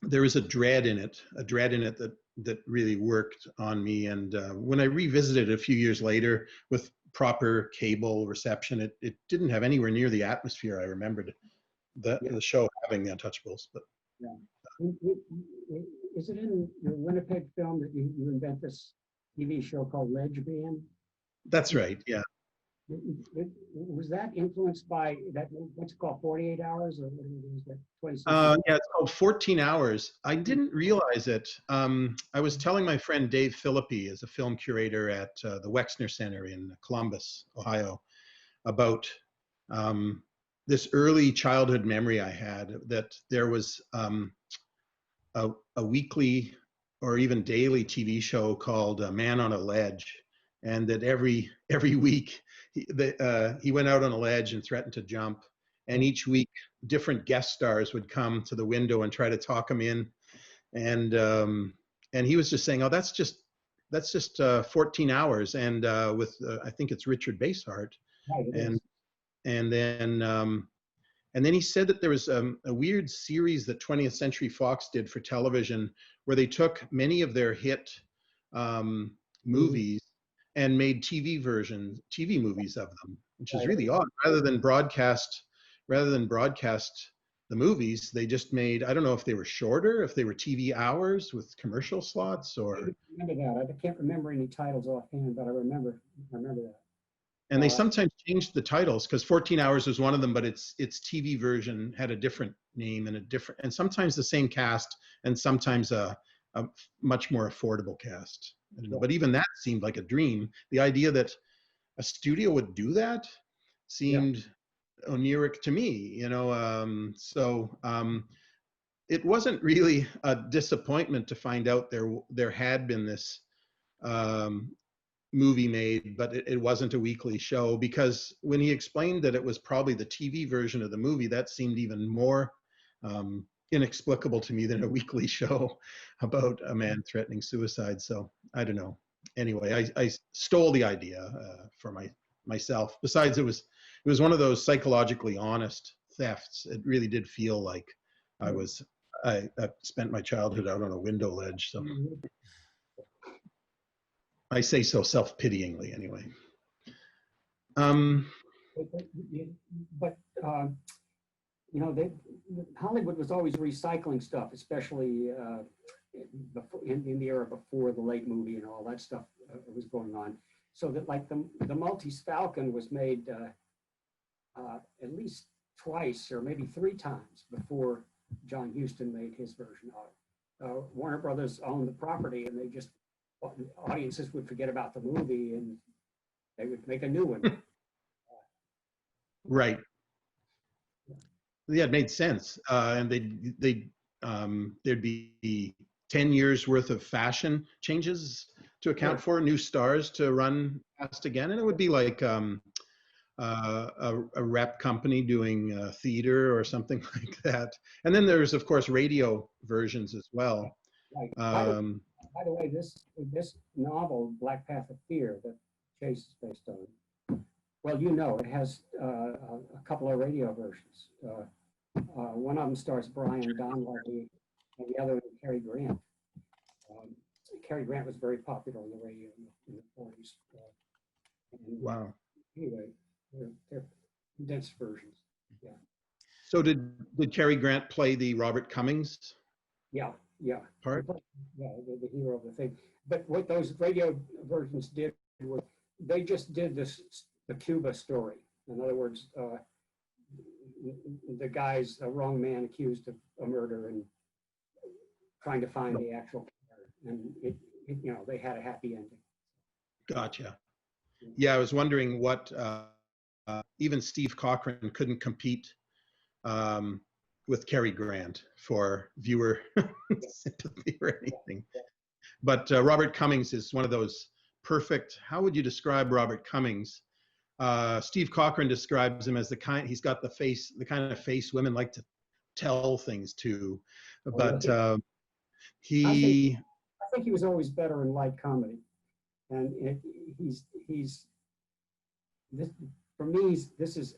Speaker 2: there was a dread in it that really worked on me. And when I revisited it a few years later with proper cable reception, it didn't have anywhere near the atmosphere I remembered the show having, The Untouchables. But
Speaker 3: is it in your Winnipeg film that you invent this TV show called Ledge Band?
Speaker 2: That's right. Yeah.
Speaker 3: Was that influenced by that? What's it called? 48 Hours, or what is that? 26.
Speaker 2: Yeah, it's called 14 Hours. I didn't realize it. I was telling my friend Dave Philippi, as a film curator at the Wexner Center in Columbus, Ohio, about this early childhood memory I had that there was a weekly or even daily TV show called Man on a Ledge, and that every week he went out on a ledge and threatened to jump, and each week different guest stars would come to the window and try to talk him in, and he was just saying, oh, that's just 14 hours, and with I think it's Richard Basehart,
Speaker 3: Right, it
Speaker 2: and
Speaker 3: is.
Speaker 2: and then and then he said that there was a weird series that 20th Century Fox did for television, where they took many of their hit movies and made TV movies of them, which is
Speaker 3: Right.
Speaker 2: really odd. Rather than broadcast the movies, they just made, I don't know if they were shorter, if they were TV hours with commercial slots, or.
Speaker 3: I remember that. I can't remember any titles offhand, but I remember that.
Speaker 2: And they sometimes changed the titles, because 14 Hours was one of them, but its TV version had a different name and sometimes the same cast, and sometimes a much more affordable cast. I don't know, but even that seemed like a dream. The idea that a studio would do that seemed oniric to me, you know. It wasn't really a disappointment to find out there had been this movie made, but it wasn't a weekly show, because when he explained that it was probably the TV version of the movie, that seemed even more inexplicable to me than a weekly show about a man threatening suicide. So I don't know. Anyway, I stole the idea for myself. Besides, it was one of those psychologically honest thefts. It really did feel like I spent my childhood out on a window ledge. So I say so self-pityingly, anyway.
Speaker 3: But you know, Hollywood was always recycling stuff, especially in the era before the late movie and all that stuff was going on. So that, like, the Maltese Falcon was made at least twice or maybe 3 times before John Huston made his version of it. Warner Brothers owned the property, and they just, audiences would forget about the movie and they would make a new one.
Speaker 2: Right. Yeah, it made sense. And there'd be 10 years worth of fashion changes to account for, new stars to run past again. And it would be like a rep company doing theater or something like that. And then there's, of course, radio versions as well.
Speaker 3: Right. By the way, this novel, Black Path of Fear, that Chase is based on, well, you know, it has a couple of radio versions. One of them stars Brian Donlevy, and the other one is Cary Grant. Cary Grant was very popular on the radio in the 40s.
Speaker 2: Wow.
Speaker 3: Anyway, they're condensed versions. Yeah.
Speaker 2: So did Cary Grant play the Robert Cummings?
Speaker 3: Yeah.
Speaker 2: Part?
Speaker 3: Yeah, the hero of the thing. But what those radio versions did was they just did the Cuba story. In other words, the guy's a wrong man accused of a murder and trying to find the actual killer, and it you know, they had a happy ending.
Speaker 2: Gotcha. Yeah, I was wondering what even Steve Cochran couldn't compete with Cary Grant for viewer sympathy or anything. But Robert Cummings is one of those perfect. How would you describe Robert Cummings? Steve Cochran describes him as he's got the kind of face women like to tell things to. But
Speaker 3: I think he was always better in light comedy, and for me, this is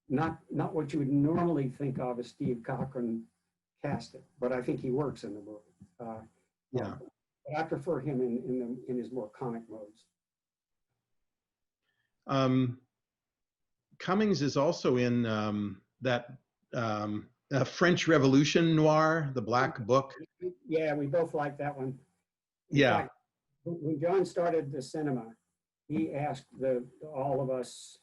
Speaker 3: not what you would normally think of as Steve Cochran casting, but I think he works in the movie.
Speaker 2: Yeah.
Speaker 3: But I prefer him in his more comic modes.
Speaker 2: Cummings is also in that French Revolution noir, The Black Book.
Speaker 3: Yeah, we both like that one. In
Speaker 2: Yeah.
Speaker 3: fact, when John started the cinema, he asked all of us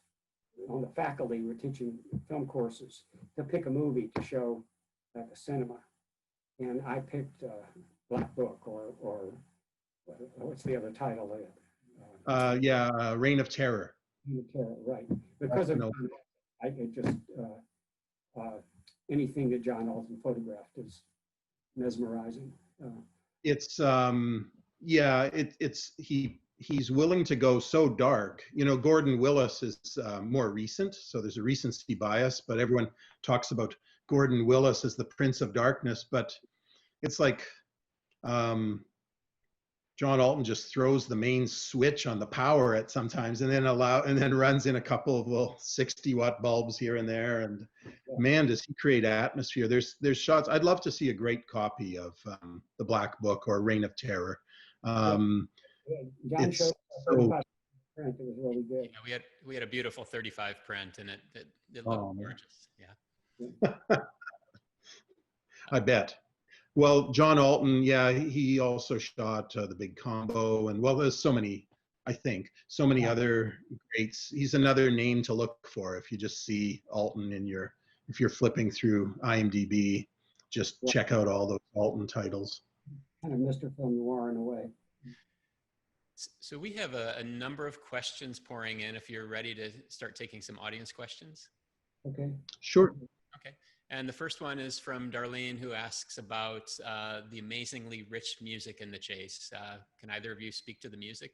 Speaker 3: on the faculty who were teaching film courses to pick a movie to show at the cinema. And I picked Black Book, or what's the other title of it?
Speaker 2: Reign of Terror.
Speaker 3: Right. Because of anything that John Alton photographed is mesmerizing.
Speaker 2: He he's willing to go so dark. You know, Gordon Willis is more recent, so there's a recency bias, but everyone talks about Gordon Willis as the Prince of Darkness, but it's like John Alton just throws the main switch on the power at sometimes, and then runs in a couple of little 60-watt bulbs here and there, and man, does he create atmosphere. There's shots. I'd love to see a great copy of The Black Book or Reign of Terror.
Speaker 3: John showed
Speaker 2: So,
Speaker 3: 35 print. It was really good.
Speaker 1: Yeah, we had a beautiful 35 print, and it looked gorgeous. Yeah.
Speaker 2: I bet. Well, John Alton, yeah, he also shot The Big Combo, and well, there's so many, I think, so many other greats. He's another name to look for if you just see Alton if you're flipping through IMDb, just check out all those Alton titles.
Speaker 3: Kind of Mr. Film Noir in a way.
Speaker 1: So we have a number of questions pouring in if you're ready to start taking some audience questions.
Speaker 3: Okay.
Speaker 2: Sure.
Speaker 1: Okay. And the first one is from Darlene, who asks about the amazingly rich music in The Chase. Can either of you speak to the music?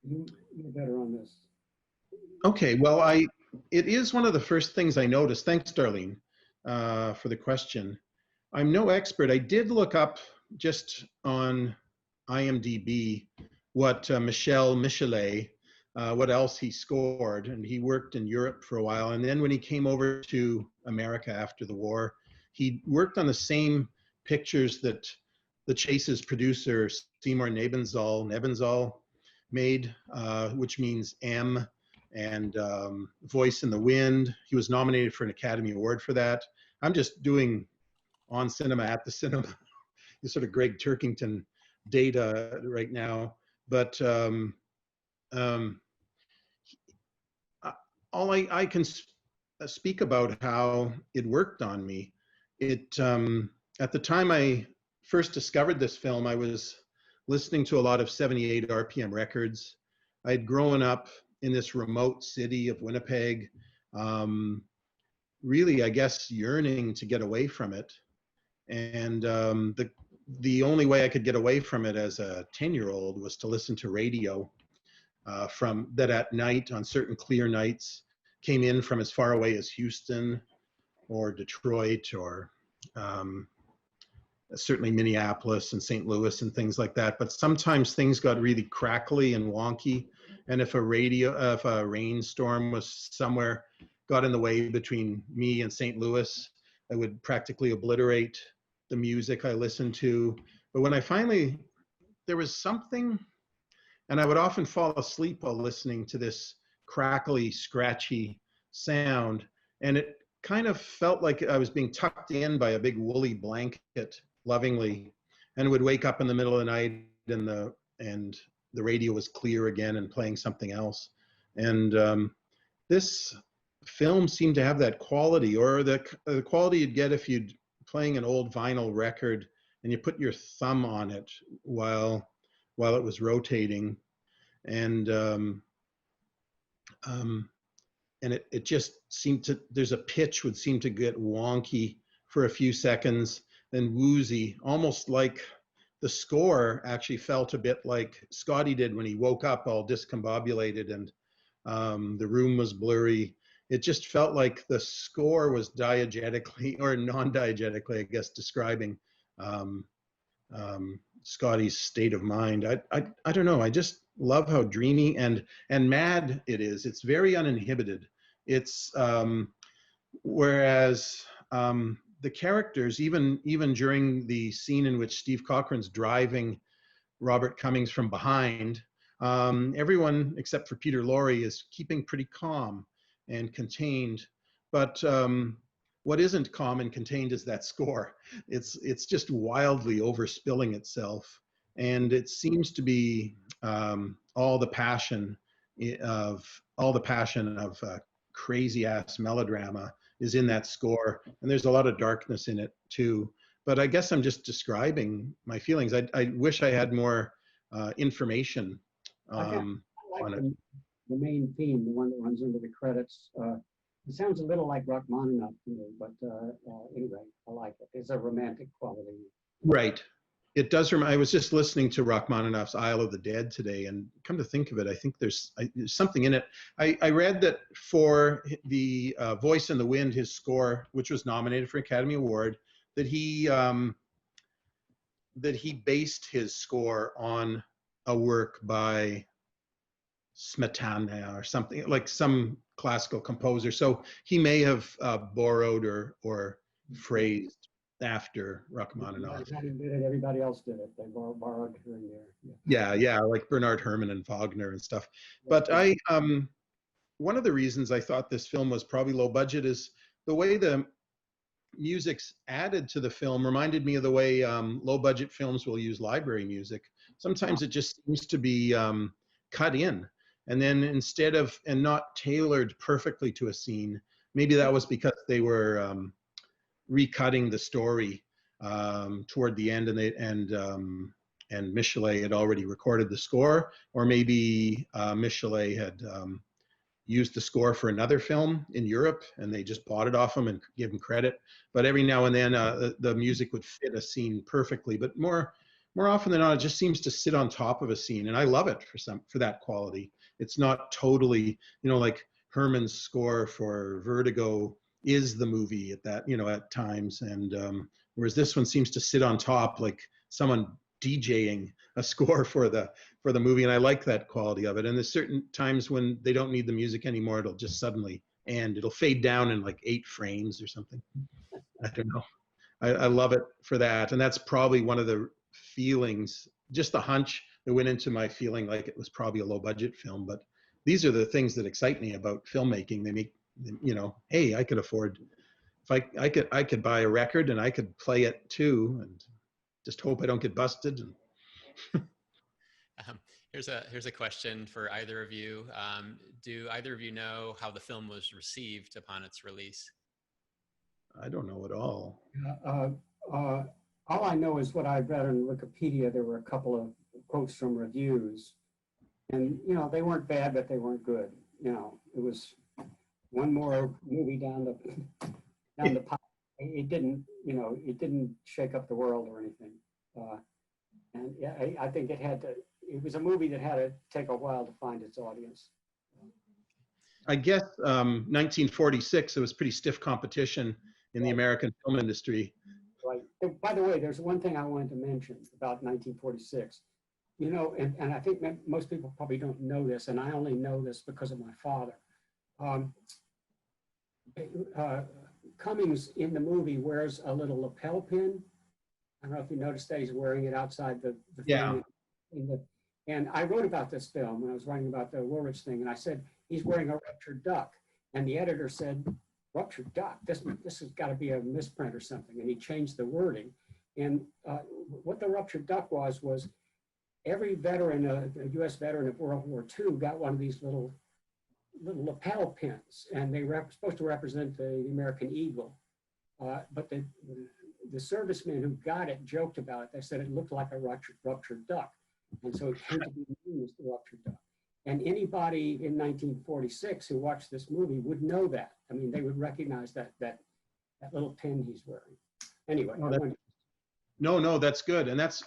Speaker 3: You're better on this.
Speaker 2: Okay, well, it is one of the first things I noticed. Thanks, Darlene, for the question. I'm no expert. I did look up just on IMDb what Michel Michelet, what else he scored, and he worked in Europe for a while. And then when he came over to America after the war, he worked on the same pictures that The Chase's producer, Seymour Nebenzahl made, which means M, and Voice in the Wind. He was nominated for an Academy Award for that. I'm just doing on cinema at the cinema, this sort of Greg Turkington data right now. But all I can speak about how it worked on me. It at the time I first discovered this film, I was listening to a lot of 78 RPM records. I'd grown up in this remote city of Winnipeg, really, I guess, yearning to get away from it. And the only way I could get away from it as a 10-year-old was to listen to radio from that at night, on certain clear nights, came in from as far away as Houston or Detroit or certainly Minneapolis and St. Louis and things like that. But sometimes things got really crackly and wonky. And if a rainstorm was somewhere, got in the way between me and St. Louis, I would practically obliterate the music I listened to. But when there was something, and I would often fall asleep while listening to this crackly, scratchy sound. And it kind of felt like I was being tucked in by a big woolly blanket lovingly, and would wake up in the middle of the night and the radio was clear again and playing something else. And this film seemed to have that quality, or the quality you'd get if you'd playing an old vinyl record and you put your thumb on it while it was rotating, and it just seemed to, there's a pitch would seem to get wonky for a few seconds, then woozy, almost like the score actually felt a bit like Scotty did when he woke up all discombobulated and the room was blurry. It just felt like the score was diegetically or non-diegetically, I guess, describing Scotty's state of mind. I don't know. I just love how dreamy and mad it is. It's very uninhibited. It's whereas the characters, even during the scene in which Steve Cochran's driving Robert Cummings from behind, everyone except for Peter Lorre is keeping pretty calm and contained. But what isn't calm and contained is that score. It's just wildly overspilling itself, and it seems to be all the passion of crazy ass melodrama is in that score, and there's a lot of darkness in it too. But I guess I'm just describing my feelings. I wish I had more information
Speaker 3: I like
Speaker 2: on it.
Speaker 3: the main theme, the one that runs into the credits. It sounds a little like Rachmaninoff to me, but anyway, I like it. It's a romantic quality.
Speaker 2: Right. It does remind. I was just listening to Rachmaninoff's Isle of the Dead today, and come to think of it, I think there's something in it. I read that for the Voice in the Wind, his score, which was nominated for Academy Award, that he based his score on a work by Smetana or something, like some classical composer. So he may have borrowed or phrased after Rachmaninoff.
Speaker 3: Everybody else did it. They borrowed here and there.
Speaker 2: Yeah, like Bernard Herrmann and Wagner and stuff. But one of the reasons I thought this film was probably low budget is the way the music's added to the film reminded me of the way low budget films will use library music. Sometimes it just seems to be cut in, and then instead of, and not tailored perfectly to a scene. Maybe that was because they were recutting the story toward the end, and Michelet had already recorded the score, or maybe Michelet had used the score for another film in Europe and they just bought it off him and give him credit. But every now and then the music would fit a scene perfectly, but more often than not, it just seems to sit on top of a scene, and I love it for that quality. It's not totally, like Herrmann's score for Vertigo is the movie at that, at times, and whereas this one seems to sit on top, like someone DJing a score for the movie, and I like that quality of it. And there's certain times when they don't need the music anymore, it'll just suddenly end. It'll fade down in like 8 frames or something. I don't know. I love it for that, and that's probably one of the feelings, just the hunch that went into my feeling like it was probably a low budget film. But these are the things that excite me about filmmaking. They make, hey, I could afford, if I could buy a record and I could play it too, and just hope I don't get busted.
Speaker 1: Here's a question for either of you. Do either of you know how the film was received upon its release?
Speaker 2: I don't know at all.
Speaker 3: All I know is what I read on Wikipedia. There were a couple of quotes from reviews, and they weren't bad, but they weren't good. It was one more movie down the pipe. It didn't shake up the world or anything. And yeah, I think it was a movie that had to take a while to find its audience.
Speaker 2: I guess 1946, it was pretty stiff competition in the American film industry.
Speaker 3: Right. And by the way, there's one thing I wanted to mention about 1946. And I think most people probably don't know this, and I only know this because of my father. Cummings in the movie wears a little lapel pin. I don't know if you noticed that he's wearing it outside the
Speaker 2: Yeah.
Speaker 3: And I wrote about this film when I was writing about the Woolrich thing, and I said, he's wearing a ruptured duck. And the editor said, ruptured duck? This has got to be a misprint or something. And he changed the wording. And what the ruptured duck was every veteran, a U.S. veteran of World War II, got one of these little lapel pins, and they were supposed to represent the American eagle. But the servicemen who got it joked about it. They said it looked like a ruptured duck. And so it came to be known as the Ruptured Duck. And anybody in 1946 who watched this movie would know that. I mean, they would recognize that little pin he's wearing. Anyway.
Speaker 2: No, that's good. And that's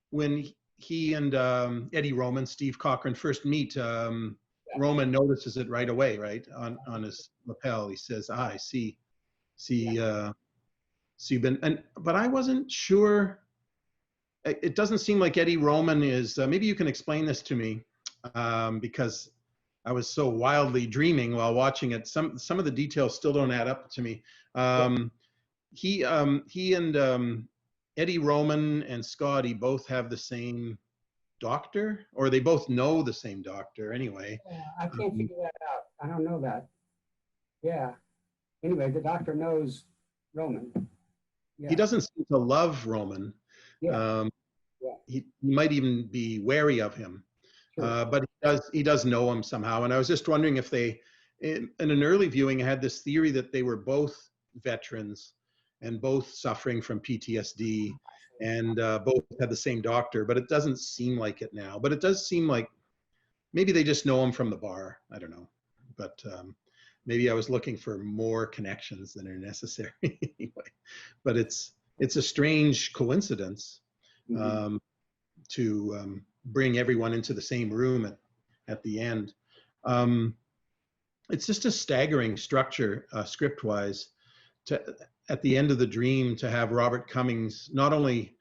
Speaker 2: when he and Eddie Roman, Steve Cochran first meet. Roman notices it right away, right on his lapel. He says, I see, but I wasn't sure. It doesn't seem like Eddie Roman is, maybe you can explain this to me, because I was so wildly dreaming while watching it. Some of the details still don't add up to me. He and Eddie Roman and Scotty both have the same doctor, or they both know the same doctor anyway.
Speaker 3: Yeah, I can't figure that out. I don't know that. Yeah. Anyway, the doctor knows Roman. Yeah.
Speaker 2: He doesn't seem to love Roman.
Speaker 3: Yeah.
Speaker 2: He might even be wary of him,
Speaker 3: Sure.
Speaker 2: but he does know him somehow. And I was just wondering if they, in an early viewing, I had this theory that they were both veterans and both suffering from PTSD, and both had the same doctor, but it doesn't seem like it now. But it does seem like maybe they just know him from the bar. I don't know, but maybe I was looking for more connections than are necessary anyway. But it's it's a strange coincidence
Speaker 3: Mhm.
Speaker 2: to bring everyone into the same room at the end. Um, it's just a staggering structure, script-wise, to at the end of the dream to have Robert Cummings not only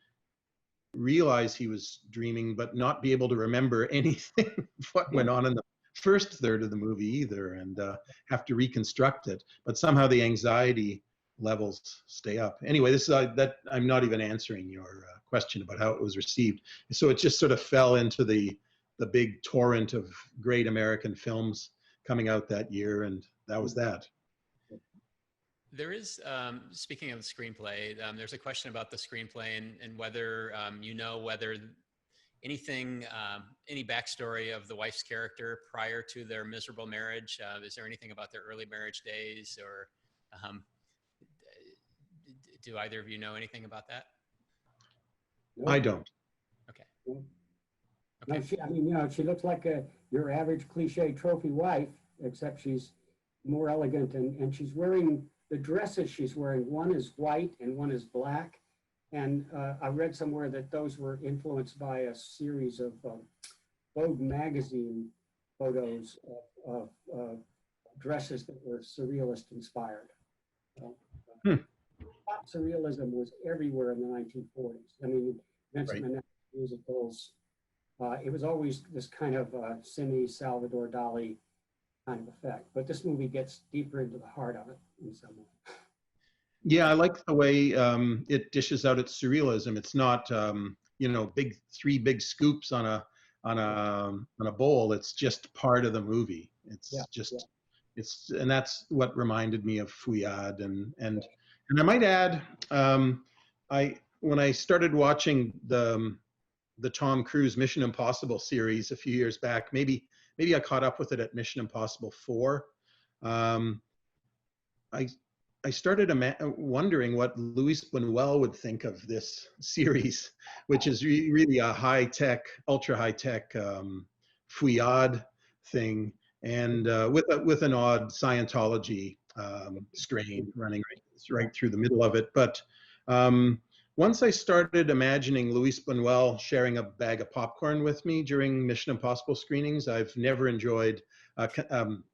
Speaker 2: realize he was dreaming, but not be able to remember anything of what
Speaker 3: Yeah.
Speaker 2: went on in the first third of the movie either, and have to reconstruct it. But somehow the anxiety levels stay up. Anyway, this is that I'm not even answering your question about how it was received. So it just sort of fell into the big torrent of great American films coming out that year, and that was that.
Speaker 1: There is, speaking of the screenplay, there's a question about the screenplay and whether you know whether anything, any backstory of the wife's character prior to their miserable marriage. Is there anything about their early marriage days, or um, do either of you know anything about that?
Speaker 2: I
Speaker 3: Nope.
Speaker 2: don't.
Speaker 1: Okay.
Speaker 3: Nope.
Speaker 1: Okay.
Speaker 3: No, I mean, she looks like your average cliche trophy wife, except she's more elegant, and she's wearing the dresses she's wearing. One is white and one is black. And I read somewhere that those were influenced by a series of Vogue magazine photos of dresses that were surrealist inspired.
Speaker 2: Hmm.
Speaker 3: Pop surrealism was everywhere in the 1940s. I mean, Vincent
Speaker 2: Right.
Speaker 3: Minelli musicals. It was always this kind of semi-Salvador Dali kind of effect. But this movie gets deeper into the heart of it in some way.
Speaker 2: Yeah, I like the way it dishes out its surrealism. It's not, three big scoops on a bowl. It's just part of the movie.
Speaker 3: Yeah,
Speaker 2: It's just,
Speaker 3: yeah.
Speaker 2: and that's what reminded me of Fouillade. And I might add, when I started watching the Tom Cruise Mission Impossible series a few years back, maybe I caught up with it at Mission Impossible 4. Um, I started wondering what Luis Buñuel would think of this series, which is really a ultra high-tech fouillade thing, and with an odd Scientology strain running right through the middle of it. But once I started imagining Luis Buñuel sharing a bag of popcorn with me during Mission Impossible screenings, I've never enjoyed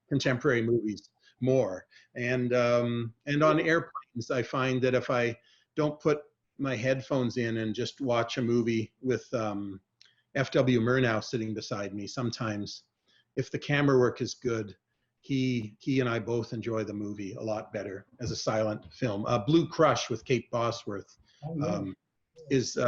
Speaker 2: contemporary movies more. And on airplanes, I find that if I don't put my headphones in and just watch a movie with F.W. Murnau sitting beside me, sometimes if the camera work is good, he and I both enjoy the movie a lot better as a silent film. Blue Crush with Kate Bosworth is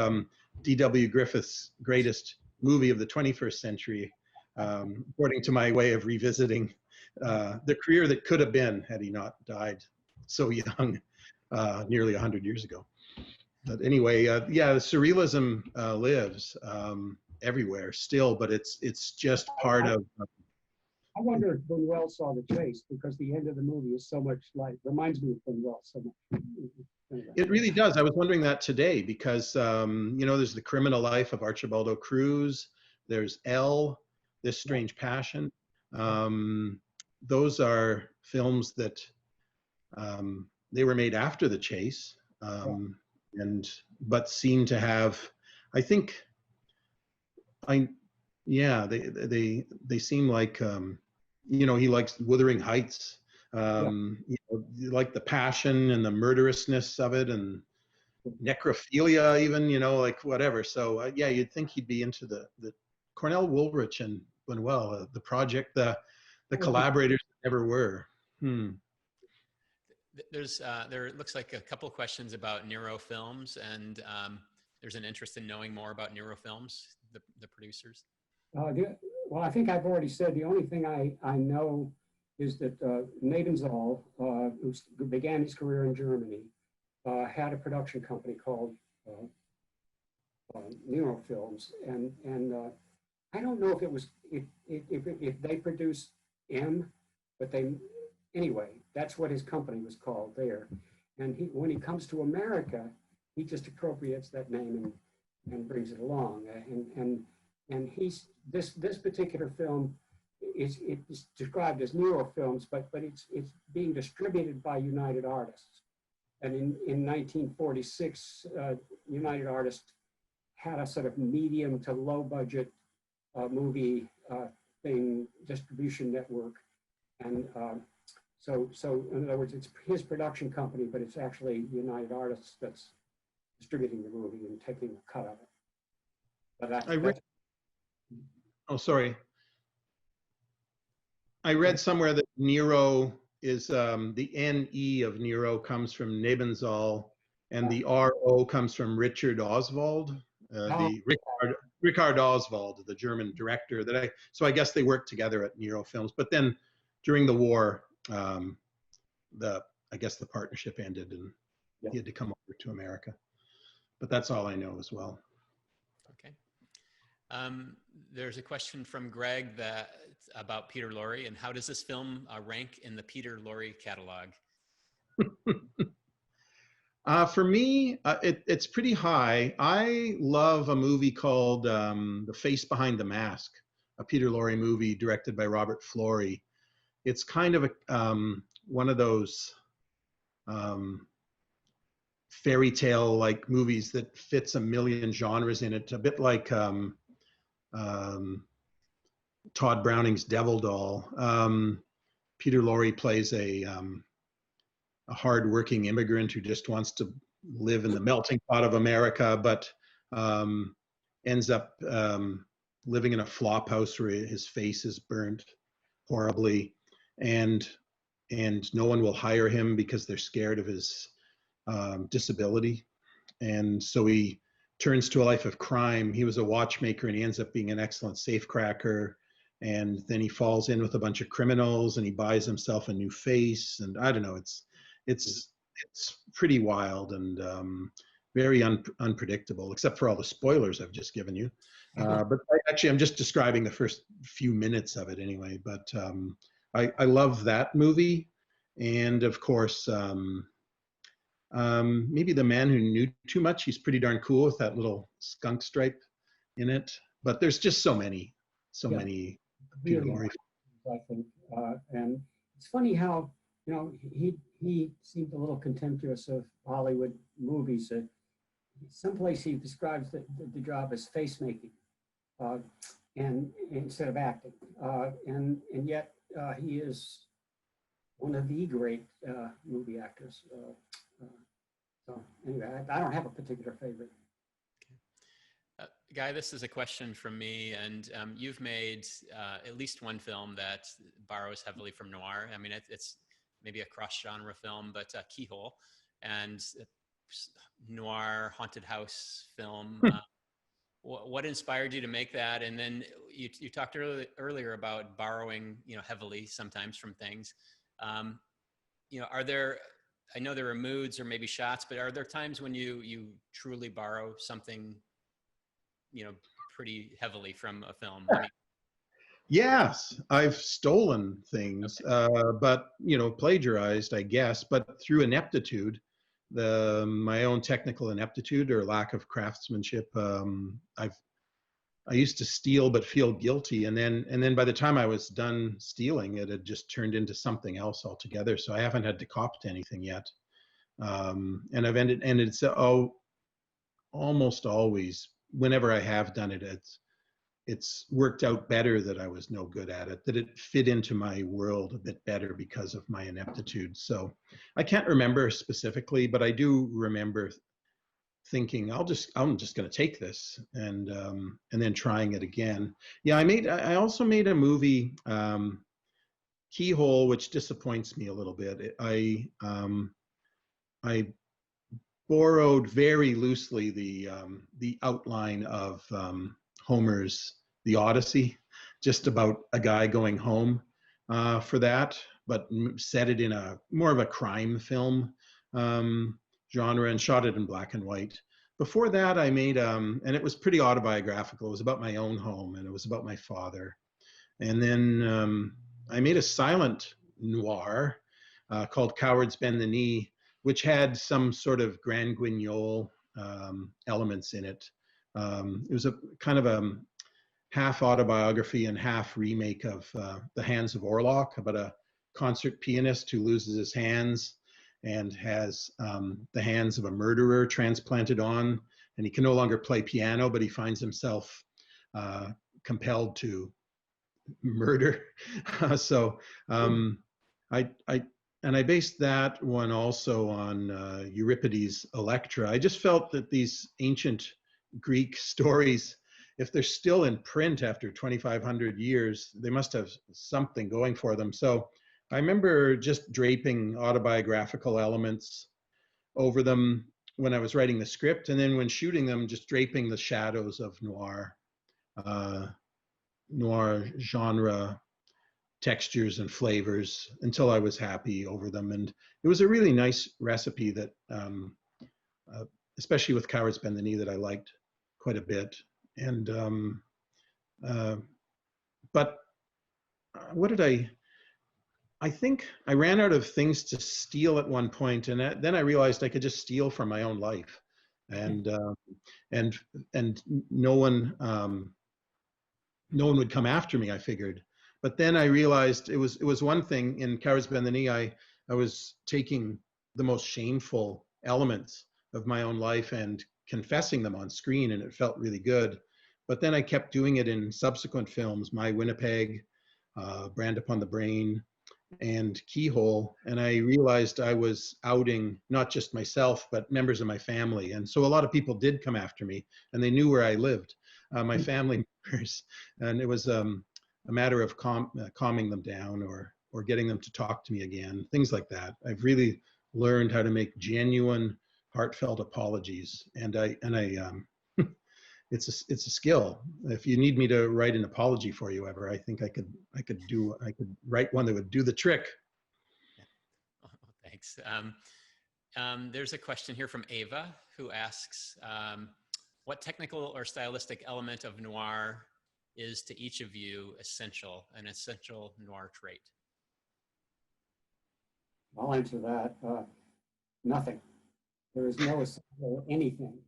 Speaker 2: D.W. Griffith's greatest movie of the 21st century, according to my way of revisiting the career that could have been had he not died so young, nearly 100 years ago. But anyway, yeah, the surrealism lives everywhere still, but it's just part of.
Speaker 3: I wonder if Buñuel saw The Chase, because the end of the movie is so much like, reminds me of Buñuel so much. Anyway.
Speaker 2: It really does. I was wondering that today because, there's The Criminal Life of Archibaldo Cruz. There's Elle, This Strange Passion. Those are films that they were made after The Chase, but seem to have, I think, they seem like, he likes Wuthering Heights. Like the passion and the murderousness of it, and necrophilia, even, like whatever. So yeah, you'd think he'd be into the Cornell Woolrich and Buñuel, the project, the collaborators that never were.
Speaker 1: There looks like a couple of questions about Nero Films, and there's an interest in knowing more about Nero Films, the producers.
Speaker 3: Well, I think I've already said the only thing I know is that Maddin who began his career in Germany, had a production company called Nero Films, and I don't know if it was if they produced M, but anyway, that's what his company was called there. And when he comes to America, he just appropriates that name and brings it along. And he's this particular film is described as Nero Films, but it's being distributed by United Artists And in 1946, United Artists had a sort of medium to low budget movie thing distribution network. And so in other words, it's his production company, but it's actually United Artists that's distributing the movie and taking a cut of it. But
Speaker 2: I read, oh, sorry. I read somewhere that Nero is, the N-E of Nero comes from Nebenzahl, and the R-O comes from Richard Oswald, Richard Oswald, the German director. So I guess they worked together at Nero Films. But then during the war, I guess the partnership ended, and he had to come over to America. But that's all I know as well.
Speaker 1: Okay. There's a question from Greg about Peter Lorre, and how does this film rank in the Peter Lorre catalog?
Speaker 2: For me, it's pretty high. I love a movie called The Face Behind the Mask, a Peter Lorre movie directed by Robert Florey. It's kind of one of those fairy tale like movies that fits a million genres in it, a bit like Todd Browning's Devil Doll. Peter Lorre plays a hardworking immigrant who just wants to live in the melting pot of America, but ends up living in a flop house where his face is burnt horribly, and no one will hire him because they're scared of his disability. And so he turns to a life of crime. He was a watchmaker and he ends up being an excellent safecracker. And then he falls in with a bunch of criminals and he buys himself a new face. And I don't know, it's pretty wild and very unpredictable, except for all the spoilers I've just given you. But I'm just describing the first few minutes of it anyway. But I love that movie. And of course, maybe The Man Who Knew Too Much. He's pretty darn cool with that little skunk stripe in it. But there's just so many Peter Lorre.
Speaker 3: I think, and it's funny how he seemed a little contemptuous of Hollywood movies. Someplace he describes the job as face making, and instead of acting, and yet he is one of the great movie actors. So anyway, I don't have a particular favorite.
Speaker 1: Guy, this is a question from me, and you've made at least one film that borrows heavily from noir. I mean, it's maybe a cross-genre film, but Keyhole, and noir haunted house film. What inspired you to make that? And then you talked earlier about borrowing, heavily sometimes from things. Are there? I know there are moods or maybe shots, but are there times when you truly borrow something, pretty heavily from a film?
Speaker 2: Yes, I've stolen things, but plagiarized, I guess, but through ineptitude, my own technical ineptitude or lack of craftsmanship. I used to steal but feel guilty, and then by the time I was done stealing, it had just turned into something else altogether. So I haven't had to cop to anything yet, and I've ended so almost always, whenever I have done it, it's worked out better that I was no good at it, that it fit into my world a bit better because of my ineptitude. So I can't remember specifically, but I do remember thinking, I'm just going to take this, and then trying it again. Yeah, I also made a movie, Keyhole, which disappoints me a little bit. I borrowed very loosely the outline of Homer's The Odyssey, just about a guy going home for that, but set it in more of a crime film genre and shot it in black and white. Before that, I made, and it was pretty autobiographical. It was about my own home, and it was about my father. And then I made a silent noir called Cowards Bend the Knee, which had some sort of Grand Guignol elements in it. It was a kind of a half autobiography and half remake of The Hands of Orlock, about a concert pianist who loses his hands and has the hands of a murderer transplanted on, and he can no longer play piano, but he finds himself compelled to murder. So I based that one also on Euripides' Electra. I just felt that these ancient Greek stories, if they're still in print after 2,500 years, they must have something going for them. So I remember just draping autobiographical elements over them when I was writing the script, and then when shooting them, just draping the shadows of noir, noir genre textures and flavors until I was happy over them. And it was a really nice recipe that, especially with Cowards Bend the Knee, that I liked quite a bit. And, but what did I think I ran out of things to steal at one point, and then I realized I could just steal from my own life, and no one would come after me, I figured. But then I realized it was one thing in Cowards Bend the Knee. I was taking the most shameful elements of my own life and confessing them on screen, and it felt really good. But then I kept doing it in subsequent films, My Winnipeg, Brand Upon the Brain, and Keyhole, and I realized I was outing not just myself, but members of my family. And so a lot of people did come after me, and they knew where I lived, my family members. And it was a matter of calming them down or getting them to talk to me again, things like that. I've really learned how to make genuine, heartfelt apologies, and it's a skill. If you need me to write an apology for you ever, I think I could write one that would do the trick.
Speaker 1: Oh, thanks. There's a question here from Ava who asks, what technical or stylistic element of noir is to each of you an essential noir trait?
Speaker 3: I'll answer that. Nothing. There is no essential anything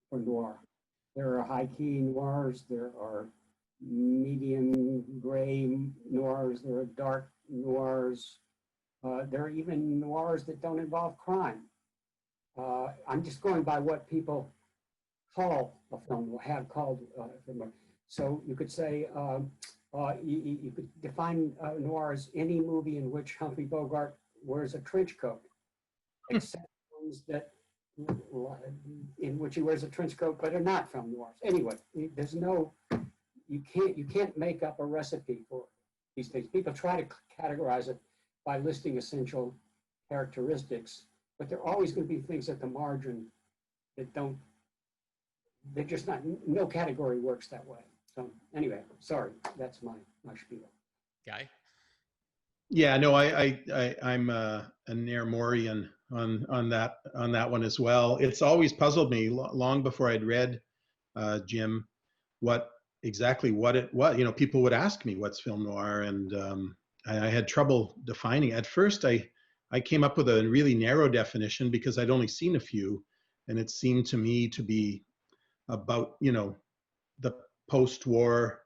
Speaker 3: for noir. There are high-key noirs, there are medium gray noirs, there are dark noirs, there are even noirs that don't involve crime. I'm just going by what people call a film, or have called a film. So you could say, you could define noir as any movie in which Humphrey Bogart wears a trench coat, except ones that in which he wears a trench coat but are not film noirs. Anyway, there's no, you can't make up a recipe for these things. People try to categorize it by listing essential characteristics, but there are always going to be things at the margin that don't, they're just not, no category works that way. So anyway, sorry, that's my spiel.
Speaker 1: Guy?
Speaker 2: Yeah, no, I'm a Naremorean on that one as well. It's always puzzled me long before I'd read Jim what it was. You know, people would ask me what's film noir, and I had trouble defining. At first, I came up with a really narrow definition because I'd only seen a few, and it seemed to me to be about, you know, the post-war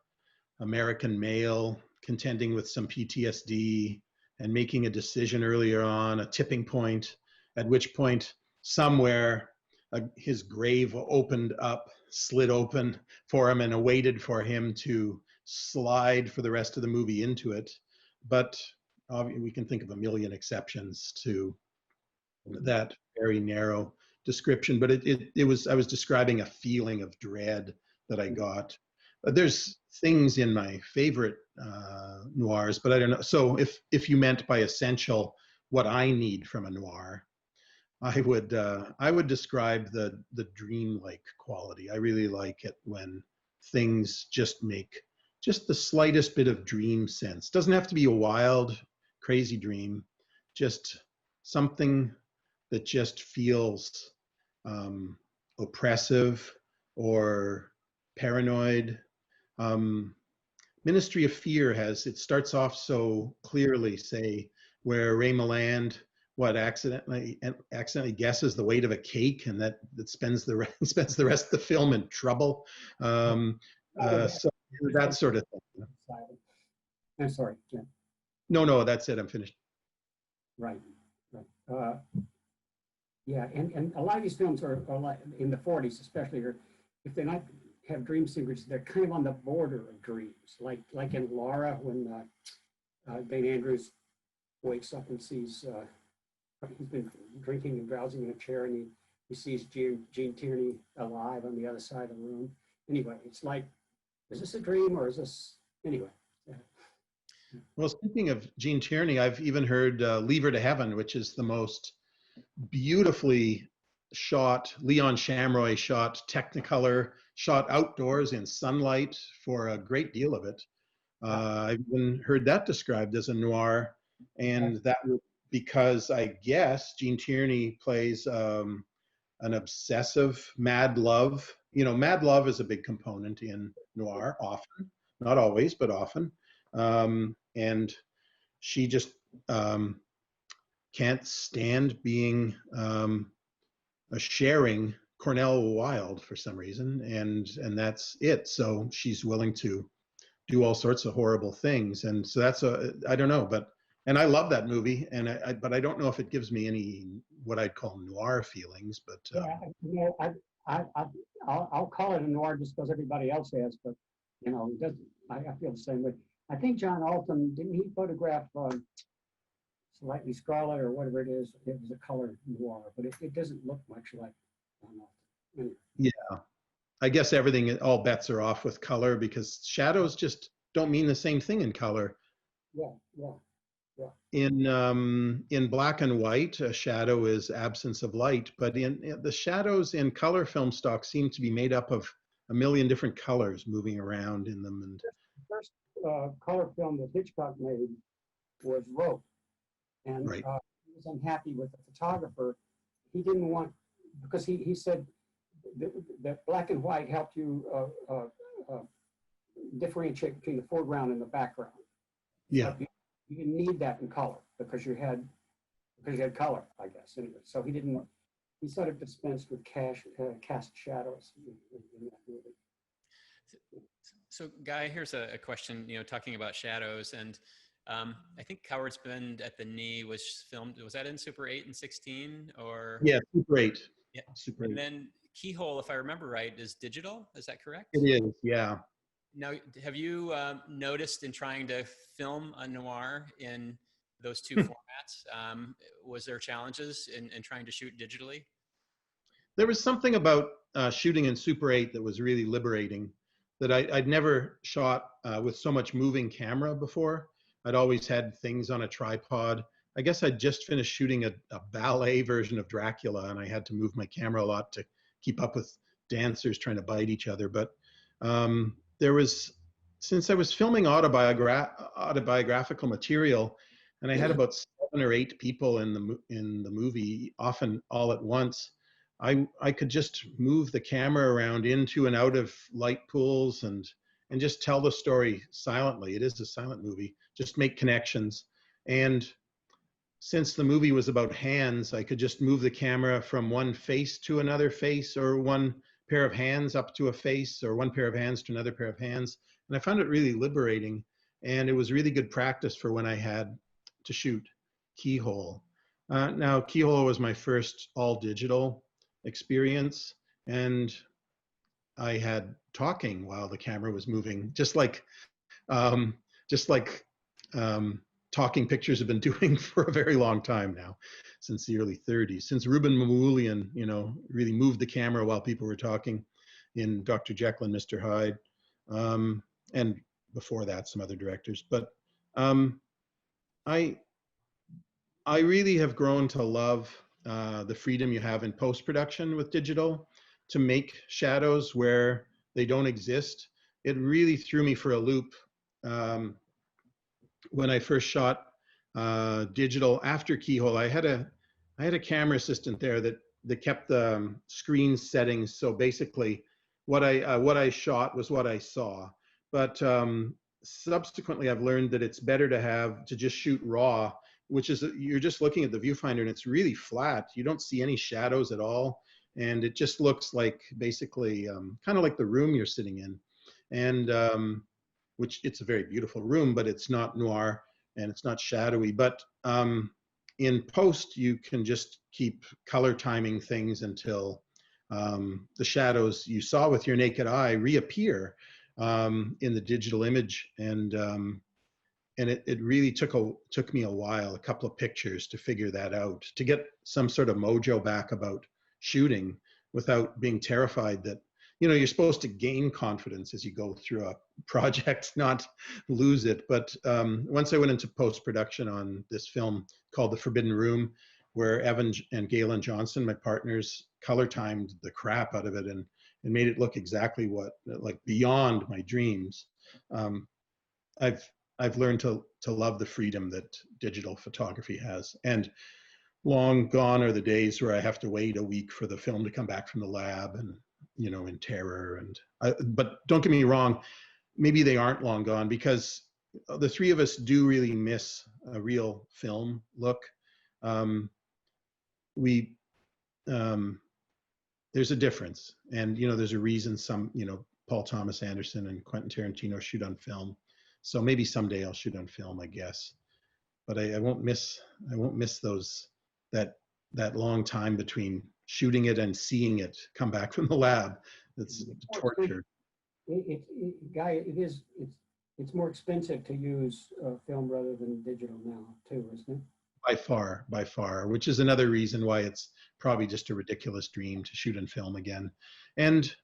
Speaker 2: American male contending with some PTSD and making a decision earlier on, a tipping point, at which point somewhere his grave slid open for him and awaited for him to slide for the rest of the movie into it. But we can think of a million exceptions to that very narrow description. But I was describing a feeling of dread that I got. There's things in my favorite noirs, but I don't know. So if you meant by essential what I need from a noir, I would describe the dreamlike quality. I really like it when things just make just the slightest bit of dream sense. Doesn't have to be a wild, crazy dream, just something that just feels oppressive or paranoid. Ministry of Fear it starts off so clearly, say, where Ray Milland accidentally guesses the weight of a cake, and that spends the rest of the film in trouble. So that sort of thing.
Speaker 3: I'm sorry, Jim.
Speaker 2: No, that's it. I'm finished.
Speaker 3: Right. Yeah, and a lot of these films are like in the 40s, especially, or if they're not have dream sequences, they're kind of on the border of dreams. Like in Laura, when Dane Andrews wakes up and sees he's been drinking and drowsing in a chair, and he sees Gene Tierney alive on the other side of the room. Anyway, it's like, is this a dream or is this anyway? Yeah.
Speaker 2: Well, speaking of Gene Tierney, I've even heard Leave Her to Heaven, which is the most beautifully shot, Leon Shamroy shot Technicolor, shot outdoors in sunlight for a great deal of it. I've even heard that described as a noir, and that because I guess Gene Tierney plays an obsessive mad love. You know, mad love is a big component in noir, often, not always, but often. And she just can't stand being sharing Cornell Wilde for some reason, and that's it. So she's willing to do all sorts of horrible things, and so that's I don't know, but and I love that movie, and but I don't know if it gives me any what I'd call noir feelings. But
Speaker 3: yeah, you know, I'll call it a noir just because everybody else has, but you know, it doesn't. I feel the same way. I think John Alton, didn't he photograph Slightly Scarlet or whatever it is? It was a color noir, but it doesn't look much like John Alton. Anyway.
Speaker 2: yeah, I guess everything, all bets are off with color because shadows just don't mean the same thing in color.
Speaker 3: Yeah, yeah, yeah.
Speaker 2: In black and white, a shadow is absence of light, but in the shadows in color film stock seem to be made up of a million different colors moving around in them. And
Speaker 3: the first color film that Hitchcock made was Rope, and
Speaker 2: right.
Speaker 3: He was unhappy with the photographer. He didn't want, because he said that black and white helped you differentiate between the foreground and the background.
Speaker 2: Yeah.
Speaker 3: You didn't need that in color because you had color, I guess. Anyway, so he sort of dispensed with cast shadows in that movie.
Speaker 1: So Guy, here's a question, you know, talking about shadows, and I think Coward's Bend at the Knee was filmed, was that in Super 8 and 16 or?
Speaker 2: Yeah, Super 8.
Speaker 1: Yeah.
Speaker 2: Super 8.
Speaker 1: And then Keyhole, if I remember right, is digital, is that correct?
Speaker 2: It is, yeah.
Speaker 1: Now, have you noticed in trying to film a noir in those two formats, was there challenges in trying to shoot digitally?
Speaker 2: There was something about shooting in Super 8 that was really liberating, that I'd never shot with so much moving camera before. I'd always had things on a tripod. I guess I'd just finished shooting a ballet version of Dracula, and I had to move my camera a lot to keep up with dancers trying to bite each other. But there was, since I was filming autobiographical material, and I had about 7 or 8 people in the movie, often all at once, I could just move the camera around into and out of light pools and just tell the story silently. It is a silent movie. Just make connections. And since the movie was about hands, I could just move the camera from one face to another face, or one pair of hands up to a face, or one pair of hands to another pair of hands. And I found it really liberating. And it was really good practice for when I had to shoot Keyhole. Now, Keyhole was my first all digital experience, and I had talking while the camera was moving, just like talking pictures have been doing for a very long time now, since the early 30s, since Ruben Mamoulian, you know, really moved the camera while people were talking in Dr. Jekyll and Mr. Hyde, and before that, some other directors. But I really have grown to love the freedom you have in post-production with digital to make shadows where they don't exist. It really threw me for a loop when I first shot digital after Keyhole. I had a camera assistant there that kept the screen settings. So basically, what I shot was what I saw. But subsequently, I've learned that it's better to just shoot raw, which is you're just looking at the viewfinder and it's really flat. You don't see any shadows at all. And it just looks like basically kind of like the room you're sitting in. And which it's a very beautiful room, but it's not noir and it's not shadowy. But In post, you can just keep color timing things until the shadows you saw with your naked eye reappear in the digital image. And it really took me a while, a couple of pictures, to figure that out, to get some sort of mojo back about shooting without being terrified that, you know, you're supposed to gain confidence as you go through a project, not lose it. But once I went into post-production on this film called The Forbidden Room, where Evan and Galen Johnson, my partners, color timed the crap out of it and made it look exactly like beyond my dreams. I've learned to love the freedom that digital photography has. And long gone are the days where I have to wait a week for the film to come back from the lab and, you know, in terror. But don't get me wrong, maybe they aren't long gone, because the three of us do really miss a real film look. There's a difference. And, you know, there's a reason some, you know, Paul Thomas Anderson and Quentin Tarantino shoot on film. So maybe someday I'll shoot on film, I guess. But I won't miss that long time between shooting it and seeing it come back from the lab. It's torture.
Speaker 3: Guy, it's more expensive to use film rather than digital now too, isn't it?
Speaker 2: By far, which is another reason why it's probably just a ridiculous dream to shoot in film again. And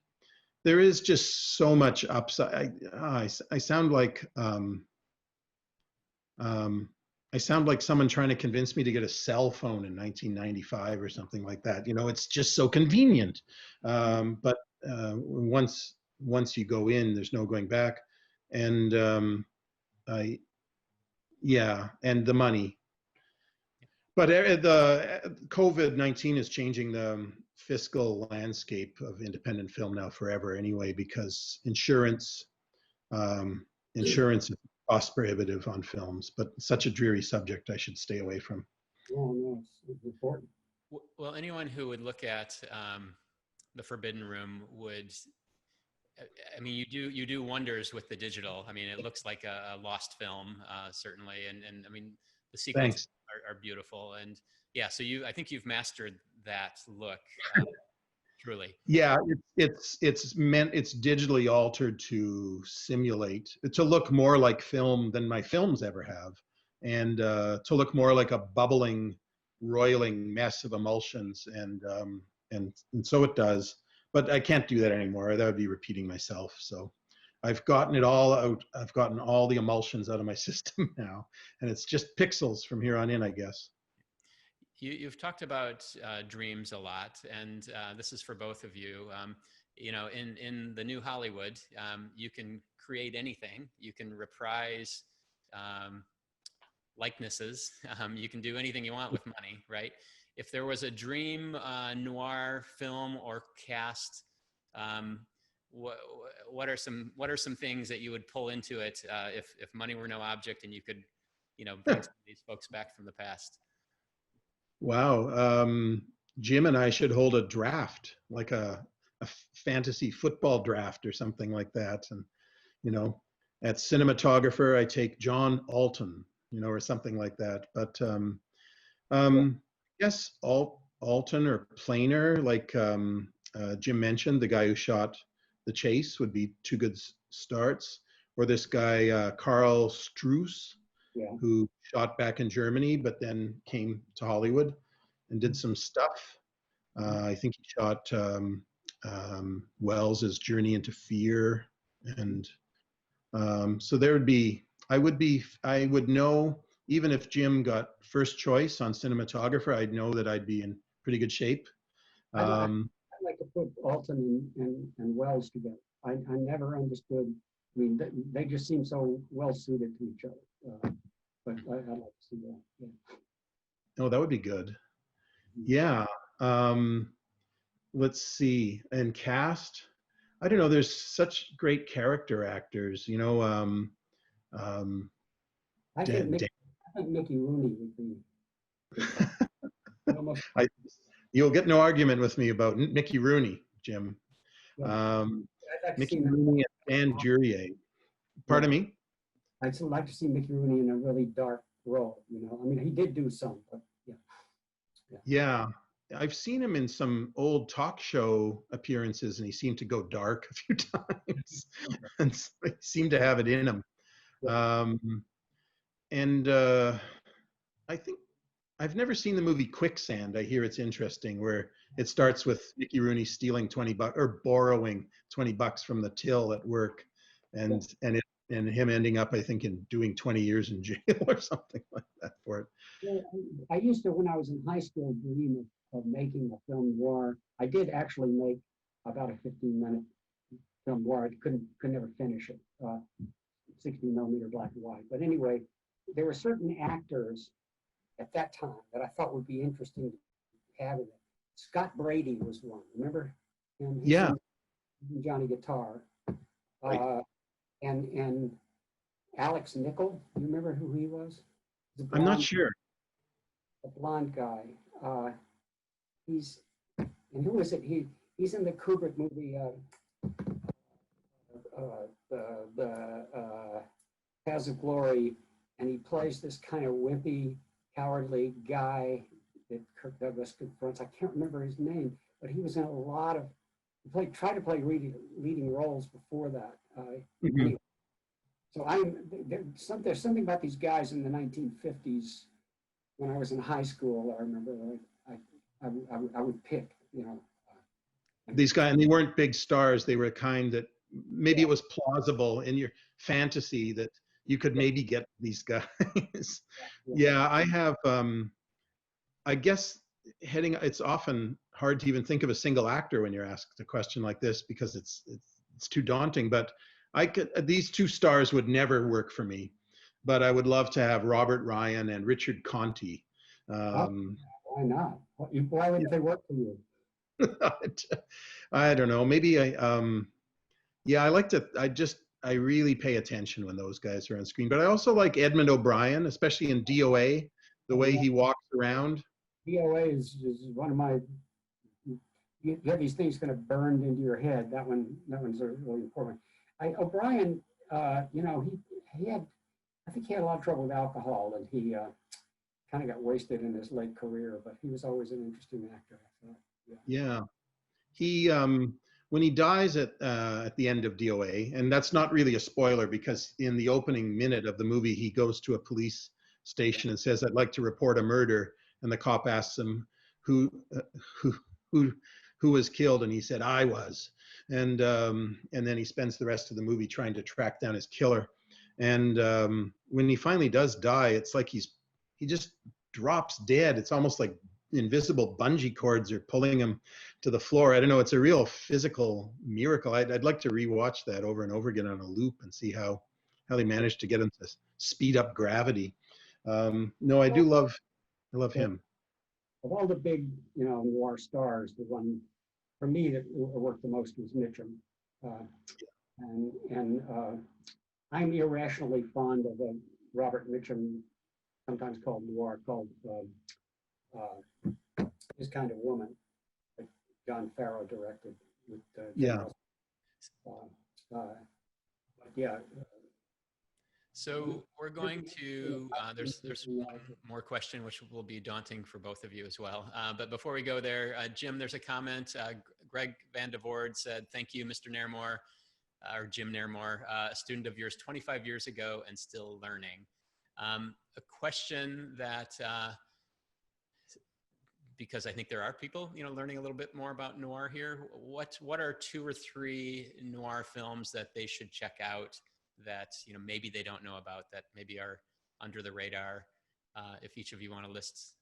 Speaker 2: there is just so much upside. I sound like someone trying to convince me to get a cell phone in 1995 or something like that. You know, it's just so convenient. But once you go in, there's no going back. And and the money. But the COVID-19 is changing the fiscal landscape of independent film now forever anyway, because insurance is cost prohibitive on films, but such a dreary subject I should stay away from.
Speaker 3: Oh, no, it's important.
Speaker 1: Well, anyone who would look at The Forbidden Room would, I mean, you do wonders with the digital. I mean, it looks like a lost film, certainly. And I mean, the sequences are beautiful. And yeah, so I think you've mastered that look, truly.
Speaker 2: Yeah, it's digitally altered to simulate, to look more like film than my films ever have. And to look more like a bubbling, roiling mess of emulsions. And so it does. But I can't do that anymore. That would be repeating myself. So I've gotten it all out. I've gotten all the emulsions out of my system now. And it's just pixels from here on in, I guess.
Speaker 1: You've talked about dreams a lot, and this is for both of you. You know, in the new Hollywood, you can create anything. You can reprise likenesses. You can do anything you want with money, right? If there was a dream noir film or cast, what are some things that you would pull into it if money were no object and you could, you know, bring some of these folks back from the past?
Speaker 2: Wow. Jim and I should hold a draft, like a fantasy football draft or something like that. And, you know, at cinematographer, I take John Alton, you know, or something like that. But yes, Alton or Planer, like Jim mentioned, the guy who shot The Chase would be two good starts. Or this guy, Karl Struess, who shot back in Germany, but then came to Hollywood and did some stuff. I think he shot Wells's Journey into Fear. And so there would be, I would know, even if Jim got first choice on cinematographer, I'd know that I'd be in pretty good shape.
Speaker 3: I'd like to put Alton and Wells together. I never understood. I mean, they just seem so well suited to each other. But I'd like to see that. Yeah.
Speaker 2: Oh, that would be good. Yeah. Let's see. And cast, I don't know. There's such great character actors, you know.
Speaker 3: I think Mickey Rooney would be.
Speaker 2: You'll get no argument with me about Mickey Rooney, Jim.
Speaker 3: Yeah.
Speaker 2: Mickey Rooney and Jurier. Pardon me?
Speaker 3: I'd like to see Mickey Rooney in a really dark role. You know, I mean, he did do some, but Yeah.
Speaker 2: Yeah. I've seen him in some old talk show appearances, and he seemed to go dark a few times, and so he seemed to have it in him. Um, and I think I've never seen the movie Quicksand. I hear it's interesting, where it starts with Mickey Rooney stealing $20 or borrowing $20 from the till at work, and him ending up, I think, in doing 20 years in jail or something like that for it.
Speaker 3: Well, I used to, when I was in high school, dream of making a film noir. I did actually make about a 15-minute film noir. I could never finish it, 16mm black and white. But anyway, there were certain actors at that time that I thought would be interesting to have in it. Scott Brady was one. Remember him? He's
Speaker 2: Yeah.
Speaker 3: in Johnny Guitar.
Speaker 2: Right.
Speaker 3: And Alex Nickel. You remember who he was?
Speaker 2: I'm not sure.
Speaker 3: A blonde guy. And who is it? He's in the Kubrick movie, Paths of Glory, and he plays this kind of wimpy, cowardly guy that Kirk Douglas confronts. I can't remember his name, but he was in a lot of, tried to play leading roles before that. Anyway, so there's something about these guys in the 1950s when I was in high school. I remember I would pick,
Speaker 2: These guys, and they weren't big stars. They were kind that maybe it was plausible in your fantasy that you could maybe get these guys. Yeah, I have, I guess it's often hard to even think of a single actor when you're asked a question like this, because it's too daunting. But these two stars would never work for me, but I would love to have Robert Ryan and Richard Conte.
Speaker 3: Why not? Why wouldn't they work for you?
Speaker 2: I don't know. Maybe I like to, I really pay attention when those guys are on screen. But I also like Edmund O'Brien, especially in DOA, the way he walks around.
Speaker 3: DOA is one of my, you have these things kind of burned into your head. That one's a really important. O'Brien, he had, I think he had a lot of trouble with alcohol, and he kind of got wasted in his late career, but he was always an interesting actor, I thought.
Speaker 2: Yeah. He, when he dies at the end of DOA, and that's not really a spoiler, because in the opening minute of the movie, he goes to a police station and says, "I'd like to report a murder." And the cop asks him, who was killed? And he said, "I was." And then he spends the rest of the movie trying to track down his killer. And when he finally does die, it's like he just drops dead. It's almost like invisible bungee cords are pulling him to the floor. I don't know. It's a real physical miracle. I'd like to rewatch that over and over again on a loop and see how they managed to get him to speed up gravity. No, I love him.
Speaker 3: Of all the big, noir stars, the one for me that worked the most was Mitchum. And I'm irrationally fond of a Robert Mitchum, sometimes called noir, called His Kind of Woman, that John Farrow directed with
Speaker 1: So we're going to, there's one more question, which will be daunting for both of you as well. But before we go there, Jim, there's a comment. Greg Van de Voorde said, "Thank you, Mr. Naremore," or Jim Naremore, a student of yours 25 years ago and still learning. A question that, because I think there are people, learning a little bit more about noir here. What are 2 or 3 noir films that they should check out that maybe they don't know about, that maybe are under the radar? If each of you want to list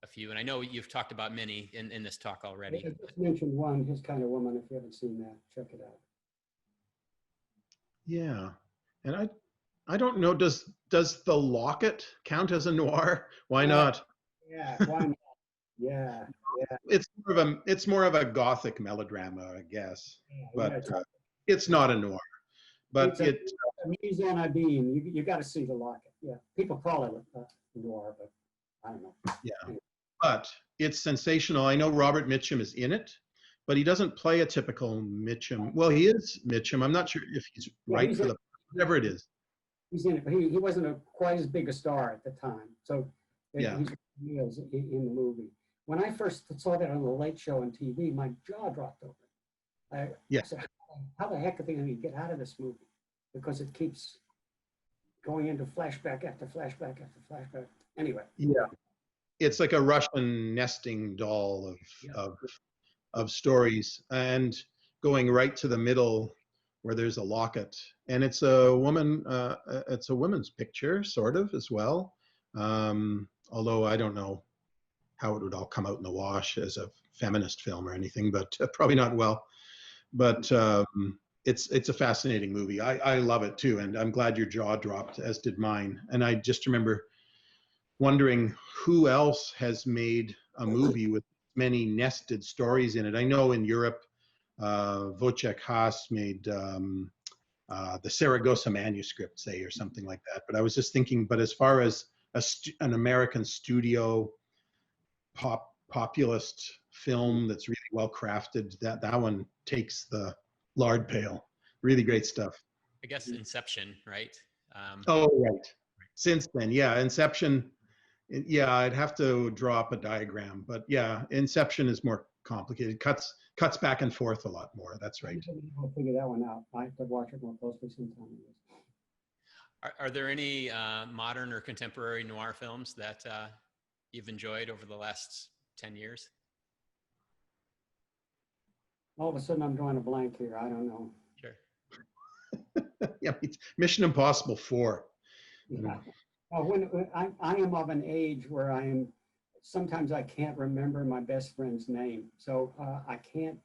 Speaker 1: a few, and I know you've talked about many in this talk already.
Speaker 3: I just mentioned one, His Kind of Woman. If you haven't seen that, check it out.
Speaker 2: Yeah, and I don't know. Does The Locket count as a noir? Why not?
Speaker 3: Yeah, why not? Yeah.
Speaker 2: It's more of a gothic melodrama, I guess, but it's not a noir. But
Speaker 3: it's a mise en abîme. You got to see The Locket. Yeah, people call it noir, but I don't know.
Speaker 2: Yeah, but it's sensational. I know Robert Mitchum is in it, but he doesn't play a typical Mitchum. Well, he is Mitchum. I'm not sure if he's right for whatever it is.
Speaker 3: He's in it, but he wasn't quite as big a star at the time. So
Speaker 2: Yeah.
Speaker 3: He's meals in the movie. When I first saw that on the Late Show on TV, my jaw dropped open. I
Speaker 2: Yeah.
Speaker 3: said, how the heck are they going to get out of this movie? Because it keeps going into flashback after flashback after flashback. Anyway.
Speaker 2: Yeah. It's like a Russian nesting doll of stories, and going right to the middle where there's a locket, and it's a woman. It's a woman's picture, sort of, as well. Although I don't know how it would all come out in the wash as a feminist film or anything, but probably not well. But it's a fascinating movie. I love it too, and I'm glad your jaw dropped, as did mine. And I just remember wondering who else has made a movie with many nested stories in it. I know in Europe, Wojciech Haas made the Saragossa manuscript, say, or something like that. But I was just thinking, but as far as an American studio populist film that's really well crafted, that one takes the lard pail. Really great stuff.
Speaker 1: I guess Inception, right?
Speaker 2: Oh, right. Since then, yeah, Inception. Yeah, I'd have to draw up a diagram, but yeah, Inception is more complicated. Cuts back and forth a lot more. That's right.
Speaker 3: I'll figure that one out. I have to watch it more closely sometime.
Speaker 1: Are there any modern or contemporary noir films that you've enjoyed over the last 10 years?
Speaker 3: All of a sudden, I'm drawing a blank here. I don't know.
Speaker 1: Sure.
Speaker 2: Yeah, it's Mission Impossible 4.
Speaker 3: Yeah. When I am of an age where sometimes I can't remember my best friend's name, so I can't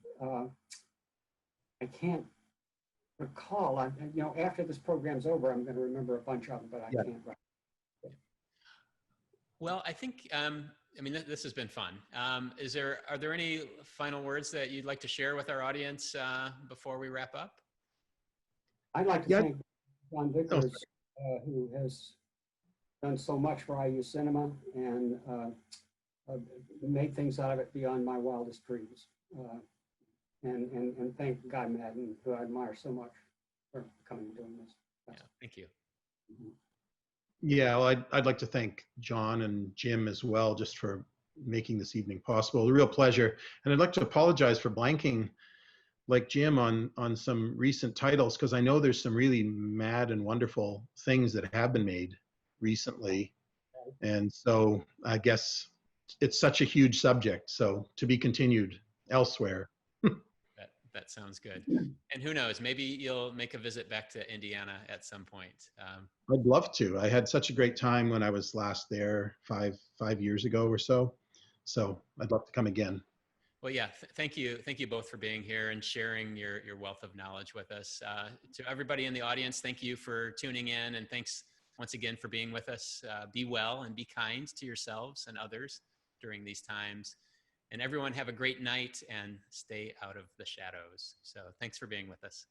Speaker 3: recall. After this program's over, I'm going to remember a bunch of them, but I can't.
Speaker 1: Well, I think this has been fun. Are there any final words that you'd like to share with our audience before we wrap up?
Speaker 3: I'd like to thank John Vickers, who has done so much for IU Cinema and made things out of it beyond my wildest dreams. And thank Guy Maddin, who I admire so much, for coming and doing this.
Speaker 1: Thank you.
Speaker 3: Mm-hmm.
Speaker 2: Yeah, well, I'd like to thank John and Jim as well, just for making this evening possible. A real pleasure. And I'd like to apologize for blanking, like Jim, on some recent titles, because I know there's some really mad and wonderful things that have been made recently. And so I guess it's such a huge subject. So to be continued elsewhere.
Speaker 1: That sounds good. And who knows, maybe you'll make a visit back to Indiana at some point.
Speaker 2: I'd love to. I had such a great time when I was last there five years ago or so. So I'd love to come again.
Speaker 1: Well, yeah, thank you both for being here and sharing your wealth of knowledge with us. To everybody in the audience, thank you for tuning in, and thanks once again for being with us. Be well and be kind to yourselves and others during these times. And everyone have a great night and stay out of the shadows. So thanks for being with us.